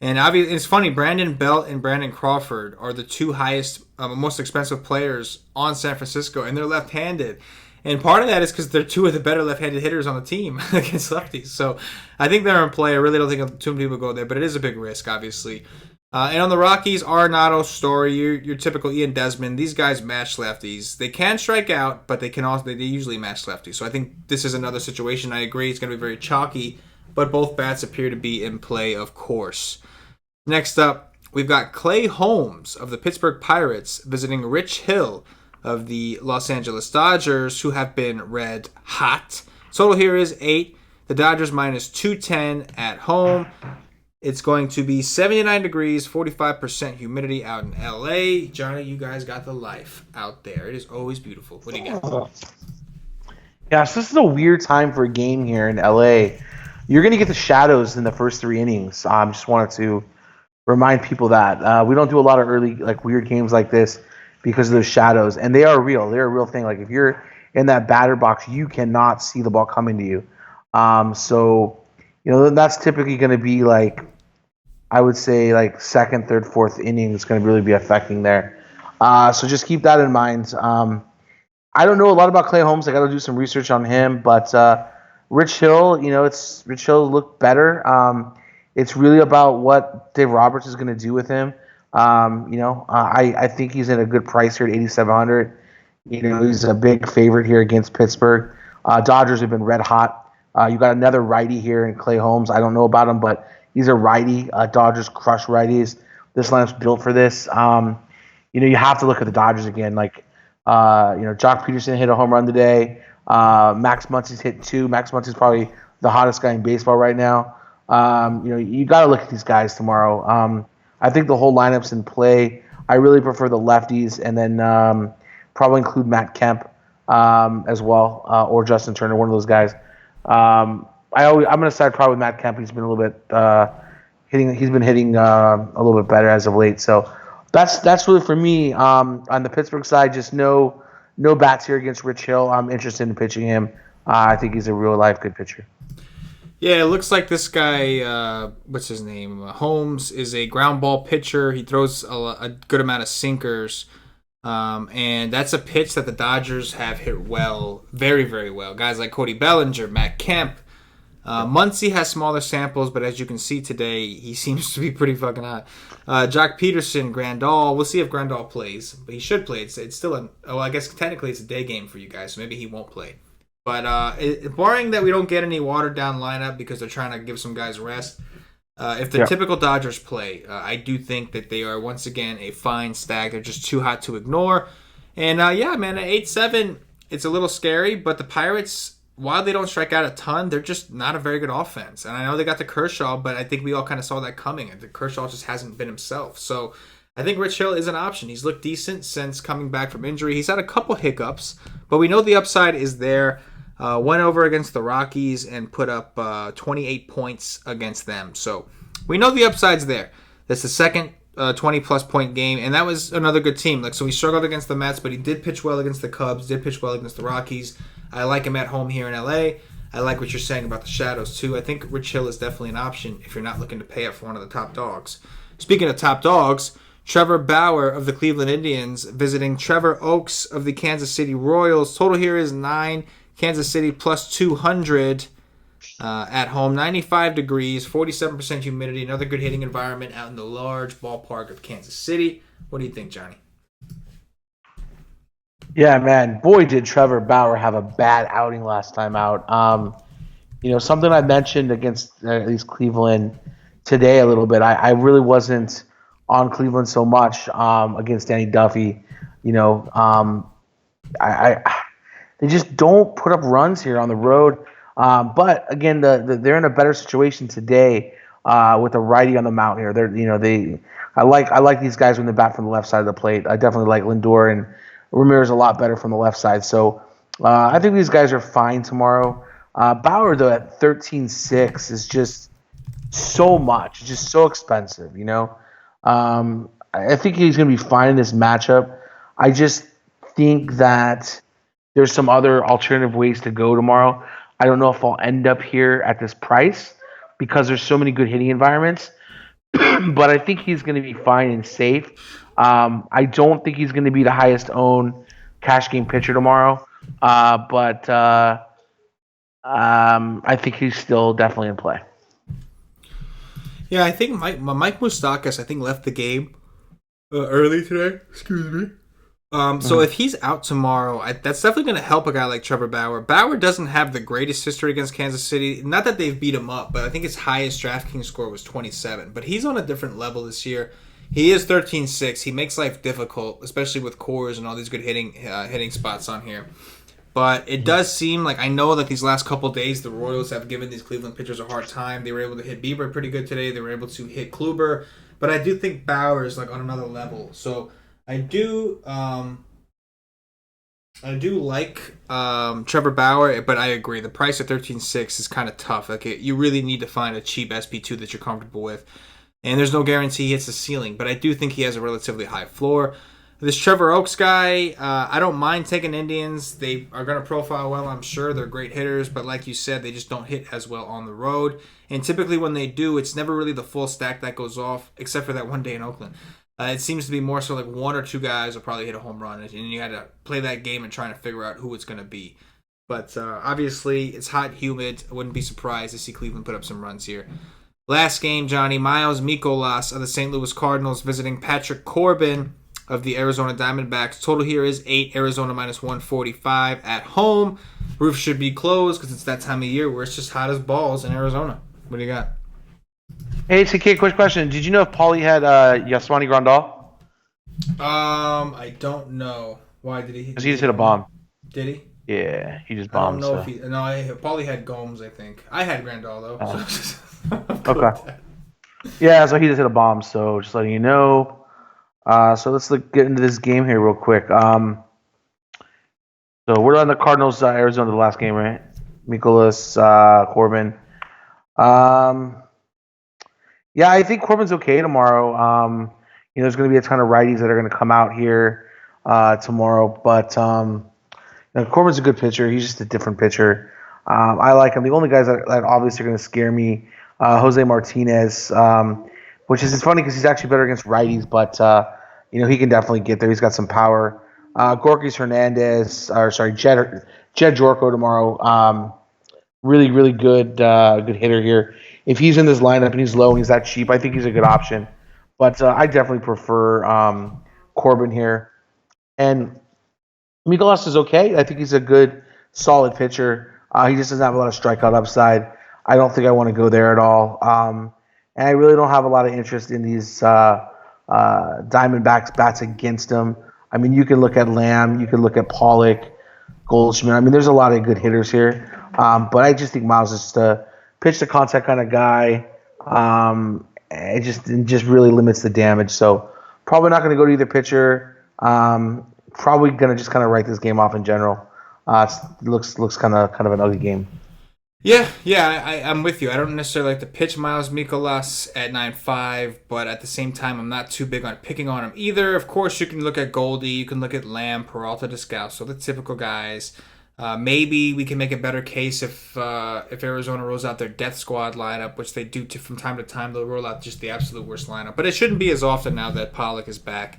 And obviously, it's funny, Brandon Belt and Brandon Crawford are the 2 highest, most expensive players on San Francisco, and they're left-handed. And part of that is because they're 2 of the better left-handed hitters on the team against lefties. So I think they're in play. I really don't think too many people go there, but it is a big risk, obviously. And on the Rockies, Arenado, Story, your typical Ian Desmond. These guys match lefties. They can strike out, but they usually match lefties. So I think this is another situation. I agree, it's going to be very chalky, but both bats appear to be in play, of course. Next up, we've got Clay Holmes of the Pittsburgh Pirates visiting Rich Hill of the Los Angeles Dodgers, who have been red hot. Total here is 8. The Dodgers minus 210 at home. It's going to be 79 degrees, 45% humidity out in LA. Johnny, you guys got the life out there. It is always beautiful. What do you got? Yeah, so this is a weird time for a game here in LA. You're going to get the shadows in the first 3 innings. Just wanted to remind people that we don't do a lot of early weird games like this because of those shadows, and they are real. They're a real thing. Like if you're in that batter box, you cannot see the ball coming to you. So that's typically going to be I would say second, third, fourth inning is going to really be affecting there. So just keep that in mind. I don't know a lot about Clay Holmes. I got to do some research on him, but Rich Hill, Rich Hill looked better. It's really about what Dave Roberts is going to do with him. I think he's in a good price here at 8,700. He's a big favorite here against Pittsburgh. Dodgers have been red hot. You got another righty here in Clay Holmes. I don't know about him, but he's a righty. Dodgers crush righties. This lineup's built for this. You have to look at the Dodgers again. Jock Peterson hit a home run today. Max Muncy's hit 2. Max Muncy's probably the hottest guy in baseball right now. You got to look at these guys tomorrow. I think the whole lineup's in play. I really prefer the lefties, and then probably include Matt Kemp as well, or Justin Turner, one of those guys. I'm going to side probably with Matt Kemp. He's been a little bit hitting. He's been hitting a little bit better as of late. So that's really for me. On the Pittsburgh side, just no bats here against Rich Hill. I'm interested in pitching him. I think he's a real life good pitcher. Yeah, it looks like this guy, what's his name? Holmes is a ground ball pitcher. He throws a good amount of sinkers. And that's a pitch that the Dodgers have hit well, very, very well. Guys like Cody Bellinger, Matt Kemp. Muncy has smaller samples, but as you can see today, he seems to be pretty fucking hot. Jock Peterson, Grandal. We'll see if Grandal plays, but he should play. It's still I guess technically it's a day game for you guys, so maybe he won't play. But barring that we don't get any watered down lineup because they're trying to give some guys rest, if the typical Dodgers play, I do think that they are once again a fine stack. They're just too hot to ignore. And at 8-7, it's a little scary, but the Pirates, while they don't strike out a ton, they're just not a very good offense. And I know they got the Kershaw, but I think we all kind of saw that coming. The Kershaw just hasn't been himself. So I think Rich Hill is an option. He's looked decent since coming back from injury. He's had a couple hiccups, but we know the upside is there. Went over against the Rockies and put up 28 points against them. So we know the upside's there. That's the second 20-plus point game, and that was another good team. So he struggled against the Mets, but he did pitch well against the Cubs, did pitch well against the Rockies. I like him at home here in L.A. I like what you're saying about the shadows, too. I think Rich Hill is definitely an option if you're not looking to pay up for one of the top dogs. Speaking of top dogs, Trevor Bauer of the Cleveland Indians visiting Trevor Oaks of the Kansas City Royals. Total here is 9. Kansas City plus 200 at home. 95 degrees, 47% humidity. Another good hitting environment out in the large ballpark of Kansas City. What do you think, Johnny? Yeah, man. Boy, did Trevor Bauer have a bad outing last time out. Something I mentioned against at least Cleveland today a little bit. I really wasn't on Cleveland so much against Danny Duffy. They just don't put up runs here on the road. But again, they're in a better situation today with a righty on the mound here. I like these guys when they bat from the left side of the plate. I definitely like Lindor and Ramirez a lot better from the left side. So I think these guys are fine tomorrow. Bauer though at 13.6 is just so much, just so expensive. I think he's going to be fine in this matchup. I just think that there's some other alternative ways to go tomorrow. I don't know if I'll end up here at this price because there's so many good hitting environments, but I think he's going to be fine and safe. I don't think he's going to be the highest owned cash game pitcher tomorrow, but I think he's still definitely in play. Yeah, I think Mike Moustakas, I think, left the game early today. Excuse me. So if he's out tomorrow, that's definitely going to help a guy like Trevor Bauer. Bauer doesn't have the greatest history against Kansas City. Not that they've beat him up, but I think his highest DraftKings score was 27. But he's on a different level this year. He is 13-6. He makes life difficult, especially with cores and all these good hitting spots on here. But it does seem like, I know that these last couple days, the Royals have given these Cleveland pitchers a hard time. They were able to hit Bieber pretty good today. They were able to hit Kluber. But I do think Bauer is like on another level. So I do like Trevor Bauer, but I agree. The price at 13.6 is kind of tough. Like you really need to find a cheap SP2 that you're comfortable with. And there's no guarantee he hits the ceiling. But I do think he has a relatively high floor. This Trevor Oaks guy, I don't mind taking Indians. They are going to profile well, I'm sure. They're great hitters, but like you said, they just don't hit as well on the road. And typically when they do, it's never really the full stack that goes off, except for that one day in Oakland. It seems to be more so like one or two guys will probably hit a home run, and you got to play that game and trying to figure out who it's going to be. But obviously, it's hot, humid. I wouldn't be surprised to see Cleveland put up some runs here. Last game, Johnny, Miles Mikolas of the St. Louis Cardinals visiting Patrick Corbin of the Arizona Diamondbacks. Total here is 8, Arizona minus 145 at home. Roof should be closed because it's that time of year where it's just hot as balls in Arizona. What do you got? Hey, CK, quick question. Did you know if Paulie had Yasmani Grandal? I don't know. Why did he? Because he just hit a bomb. Did he? Yeah, he just bombed. I don't know if he. No, Paulie had Gomes, I think. I had Grandal though. So okay. Yeah, so he just hit a bomb. So just letting you know. So let's get into this game here real quick. So we're on the Cardinals, Arizona, the last game, right? Mikolas, Corbin. Yeah, I think Corbin's okay tomorrow. There's going to be a ton of righties that are going to come out here tomorrow, but Corbin's a good pitcher. He's just a different pitcher. I like him. The only guys that obviously are going to scare me, Jose Martinez, which is funny because he's actually better against righties, but he can definitely get there. He's got some power. Gorkis Hernandez, Jed Jorko tomorrow. Really, really good hitter here. If he's in this lineup and he's low and he's that cheap, I think he's a good option. But I definitely prefer Corbin here. And Mikolas is okay. I think he's a good, solid pitcher. He just doesn't have a lot of strikeout upside. I don't think I want to go there at all. And I really don't have a lot of interest in these Diamondbacks bats against him. I mean, you can look at Lamb, you can look at Pollock, Goldschmidt. I mean, there's a lot of good hitters here. But I just think Miles is just a pitch to contact kind of guy. It just really limits the damage. So probably not going to go to either pitcher. Probably going to just kind of write this game off in general. It looks kind of an ugly game. Yeah, I'm with you. I don't necessarily like to pitch Miles Mikolas at 9.5, but at the same time, I'm not too big on picking on him either. Of course, you can look at Goldie, you can look at Lamb, Peralta, Descalso, the typical guys. Maybe we can make a better case if Arizona rolls out their death squad lineup, which they do from time to time. They'll roll out just the absolute worst lineup, but it shouldn't be as often now that Pollock is back.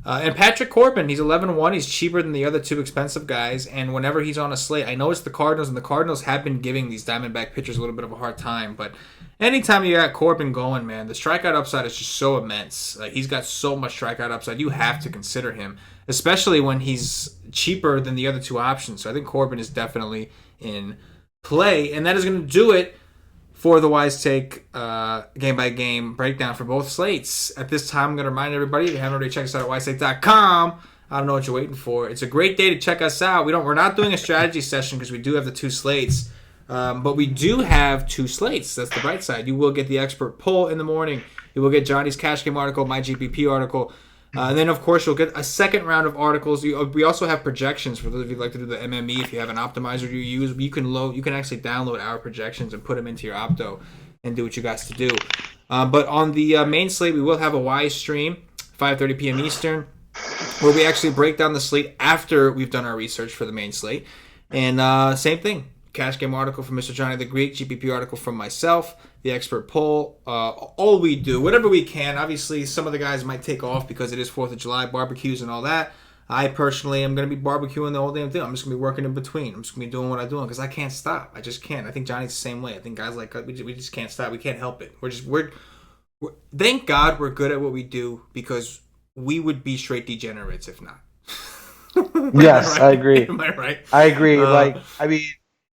And Patrick Corbin, he's 11-1. He's cheaper than the other two expensive guys. And whenever he's on a slate, I know it's the Cardinals, and the Cardinals have been giving these Diamondback pitchers a little bit of a hard time. But anytime you got Corbin going, man, the strikeout upside is just so immense. Like, he's got so much strikeout upside. You have to consider him, especially when he's cheaper than the other two options. So I think Corbin is definitely in play. And that is going to do it for the Wise Take game-by-game breakdown for both slates. At this time, I'm going to remind everybody, if you haven't already checked us out at wisetake.com, I don't know what you're waiting for. It's a great day to check us out. We're not doing a strategy session because we do have the two slates, but we do have two slates. That's the bright side. You will get the expert poll in the morning. You will get Johnny's Cash Game article, my GPP article. And then, of course, you'll get a second round of articles. We also have projections for those of you who like to do the MME. If you have an optimizer you use, you can actually download our projections and put them into your Opto and do what you guys to do. But on the main slate, we will have a Wise stream, 5:30 p.m. Eastern, where we actually break down the slate after we've done our research for the main slate. And same thing. Cash Game article from Mr. Johnny the Greek, GPP article from myself, the expert poll, all we do, whatever we can. Obviously, some of the guys might take off because it is 4th of July, barbecues and all that. I personally am going to be barbecuing the whole damn thing. I'm just going to be working in between. I'm just going to be doing what I'm doing because I can't stop. I just can't. I think Johnny's the same way. I think guys like us, we just can't stop. We can't help it. Thank God we're good at what we do because we would be straight degenerates if not. Am I Yes, I right? agree. Am I right? I agree. Uh, Like, I mean,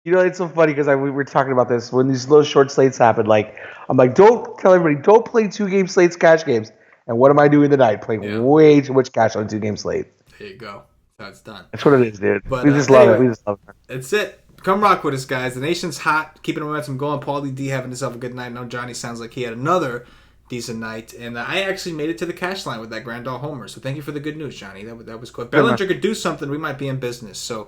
it's so funny because we were talking about this when these little short slates happen. Like, I'm like, don't tell everybody, don't play 2 game slates, cash games. And what am I doing tonight? Playing yeah, way too much cash on a 2 game slate. there you go. That's done. That's what it is, dude. But We just love it. anyway, We just love it. that's it. Come rock with us, guys. The nation's hot, keeping the momentum going. Paulie D having himself a good night. No, Johnny sounds like he had another decent night. And I actually made it to the cash line with that grand all homer. So thank you for the good news, Johnny. That was cool. If Bellinger could do something, we might be in business. So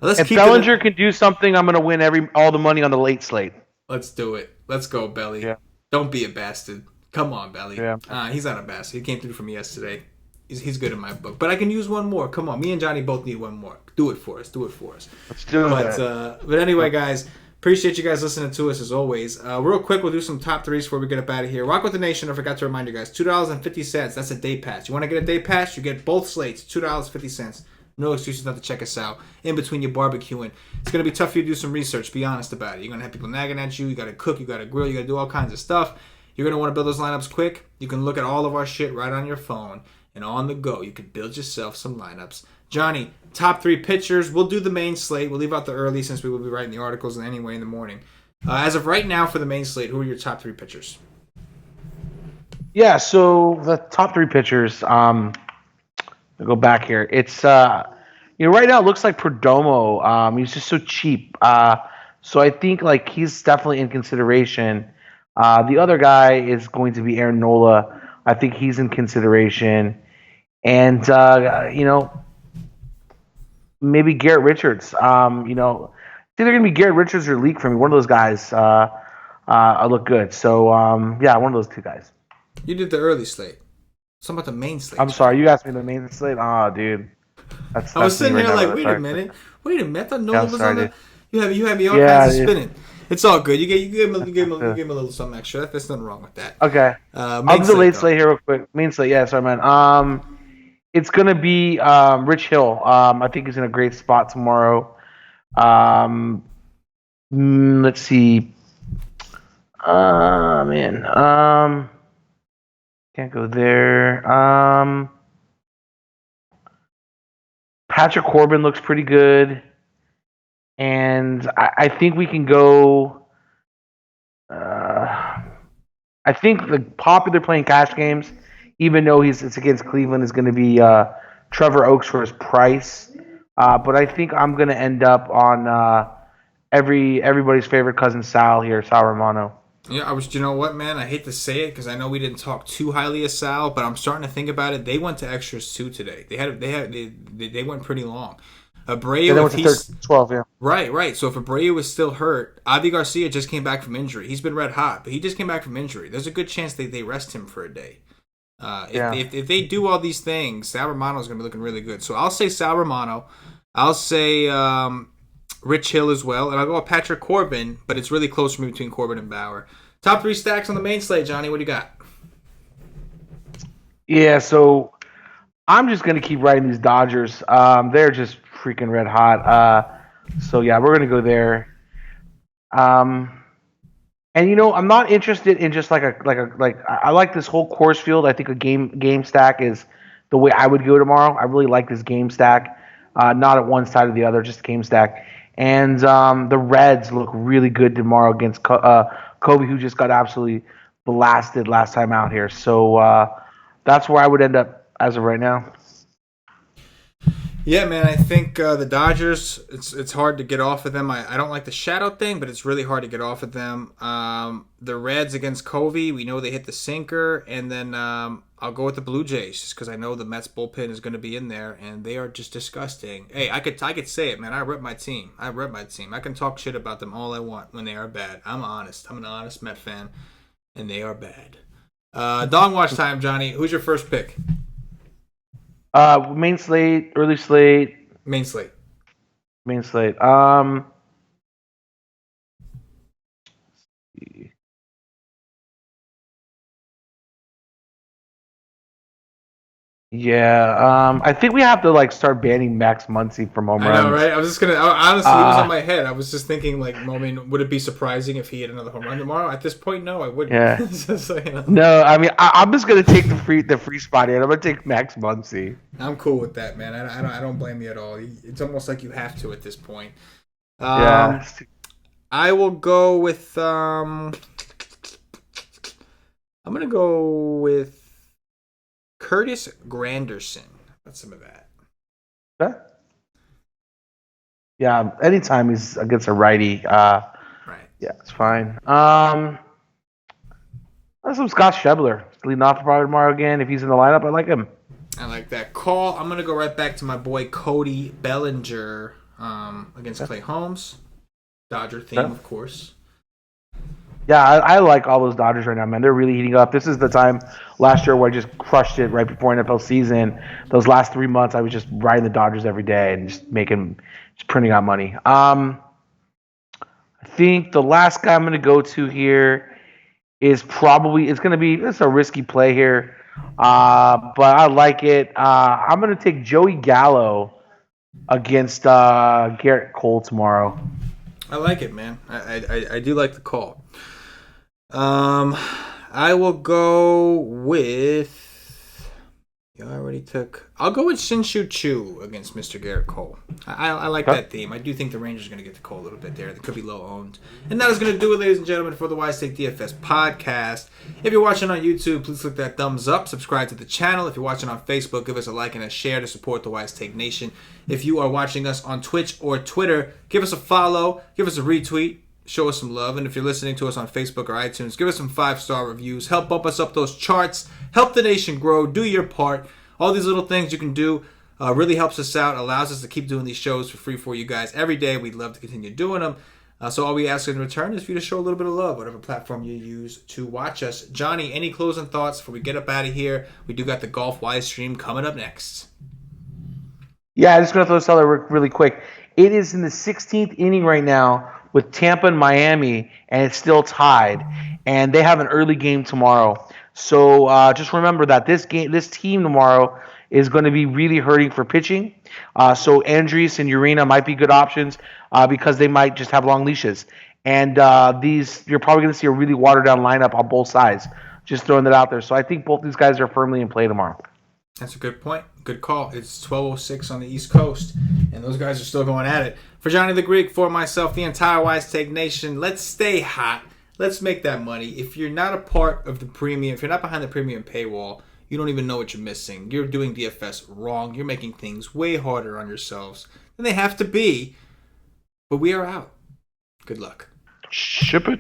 let's If keep Bellinger it. can do something, I'm gonna win all the money on the late slate. Let's do it. Let's go, Belly. Yeah. Don't be a bastard. Come on, Belly. Yeah. He's not a bastard. He came through for me yesterday. He's good in my book. But I can use one more. Come on. Me and Johnny both need one more. Do it for us. Do it for us. Let's do it. But anyway, guys, appreciate you guys listening to us as always. Real quick, we'll do some top threes before we get up out of here. Rock with the Nation. I forgot to remind you guys. $2.50. That's a day pass. You want to get a day pass? You get both slates. $2.50. No excuses not to check us out in between your barbecuing. It's going to be tough for you to do some research. Be honest about it. You're going to have people nagging at you. You got to cook. You got to grill. You got to do all kinds of stuff. You're going to want to build those lineups quick. You can look at all of our shit right on your phone. And on the go, you can build yourself some lineups. Johnny, top 3 pitchers. We'll do the main slate. We'll leave out the early since we will be writing the articles anyway in the morning. As of right now for the main slate, who are your top 3 pitchers? Yeah, so the top 3 pitchers, I'll go back here. It's right now it looks like Perdomo. He's just so cheap. So I think like he's definitely in consideration. The other guy is going to be Aaron Nola. I think he's in consideration. And maybe Garrett Richards. It's either gonna be Garrett Richards or Leak for me. One of those guys look good. So one of those 2 guys. You did the early slate. Something about the main slate. I'm sorry, you asked me the main slate. Oh, dude. I was sitting here like, wait a minute. I thought Nola was on the. You had me all kinds of spinning. It's all good. You gave him a little something extra. There's nothing wrong with that. Okay. I'll do the late slate here real quick. Main slate, yeah, sorry, man. It's gonna be Rich Hill. I think he's in a great spot tomorrow. Let's see. Can't go there. Patrick Corbin looks pretty good. And I think we can go. I think the popular playing cash games, even though it's against Cleveland, is going to be Trevor Oaks for his price. But I think I'm going to end up on everybody's favorite cousin Sal here, Sal Romano. Yeah, you know what, man? I hate to say it because I know we didn't talk too highly of Sal, but I'm starting to think about it. They went to extras too today. They went pretty long. Abreu, they went to 12, yeah. Right. So if Abreu is still hurt, Avi Garcia just came back from injury. He's been red hot, but he just came back from injury. There's a good chance they rest him for a day. If they do all these things, Sal Romano is going to be looking really good. So I'll say Sal Romano. I'll say Rich Hill as well, and I'll go with Patrick Corbin, but it's really close for me between Corbin and Bauer. Top 3 stacks on the main slate, Johnny. What do you got? Yeah, so I'm just going to keep writing these Dodgers. They're just freaking red hot. So yeah, we're going to go there. And I'm not interested in just like I like this whole course field. I think a game stack is the way I would go tomorrow. I really like this game stack. Not at one side or the other, just game stack. And the Reds look really good tomorrow against Kobe, who just got absolutely blasted last time out here. So that's where I would end up as of right now. Yeah, man, I think the Dodgers, it's hard to get off of them. I don't like the shadow thing, but it's really hard to get off of them. The Reds against Covey, we know they hit the sinker. And then I'll go with the Blue Jays just because I know the Mets bullpen is going to be in there, and they are just disgusting. Hey, I could say it, man. I rep my team. I can talk shit about them all I want when they are bad. I'm honest. I'm an honest Met fan, and they are bad. Dong watch time, Johnny. Who's your first pick? Main slate, early slate. Main slate. Yeah, I think we have to like start banning Max Muncy from home I know, runs. right? I was just gonna. Honestly, it was on my head. I was just thinking, like, I mean, would it be surprising if he hit another home run tomorrow? At this point, no, I wouldn't. Yeah. So, you know. No, I mean I'm just gonna take the free spot here. I'm gonna take Max Muncy. I'm cool with that, man. I don't blame you at all. It's almost like you have to at this point. Yeah. I will go with. I'm gonna go with Curtis Granderson. That's some of that. Okay. Yeah, anytime he's against a righty, Right. yeah, it's fine. That's some Scott Schebler leading off probably tomorrow again. If he's in the lineup, I like him. I like that call. I'm gonna go right back to my boy Cody Bellinger against Clay Holmes. Dodger theme, of course. Yeah, I like all those Dodgers right now, man. They're really heating up. This is the time last year where I just crushed it right before NFL season. Those last 3 months, I was just riding the Dodgers every day and just printing out money. I think the last guy I'm going to go to here is it's a risky play here, but I like it. I'm going to take Joey Gallo against Garrett Cole tomorrow. I like it, man. I do like the call. I will go with. I'll go with Shin-Shu Chu against Mr. Garrett Cole. I like that theme. I do think the Rangers are going to get the call a little bit there. They could be low owned. And that is going to do it, ladies and gentlemen, for the Wise Take DFS podcast. If you're watching on YouTube, please click that thumbs up. Subscribe to the channel. If you're watching on Facebook, give us a like and a share to support the Wise Take Nation. If you are watching us on Twitch or Twitter, give us a follow. Give us a retweet. Show us some love. And if you're listening to us on Facebook or iTunes, give us some 5-star reviews. Help bump us up those charts. Help the nation grow. Do your part. All these little things you can do really helps us out, allows us to keep doing these shows for free for you guys every day. We'd love to continue doing them. So all we ask in return is for you to show a little bit of love, whatever platform you use to watch us. Johnny, any closing thoughts before we get up out of here? We do got the Golf Wise stream coming up next. Yeah, I'm just going to throw this out there really quick. It is in the 16th inning right now with Tampa and Miami, and it's still tied. And they have an early game tomorrow. So just remember that this team tomorrow is going to be really hurting for pitching. So Andrius and Urena might be good options because they might just have long leashes. And you're probably going to see a really watered down lineup on both sides. Just throwing that out there. So I think both these guys are firmly in play tomorrow. That's a good point. Good call. It's 12:06 on the East Coast, and those guys are still going at it. For Johnny the Greek, for myself, the entire Wise Take Nation, let's stay hot. Let's make that money. If you're not a part of the premium, if you're not behind the premium paywall, you don't even know what you're missing. You're doing DFS wrong. You're making things way harder on yourselves than they have to be. But we are out. Good luck. Ship it.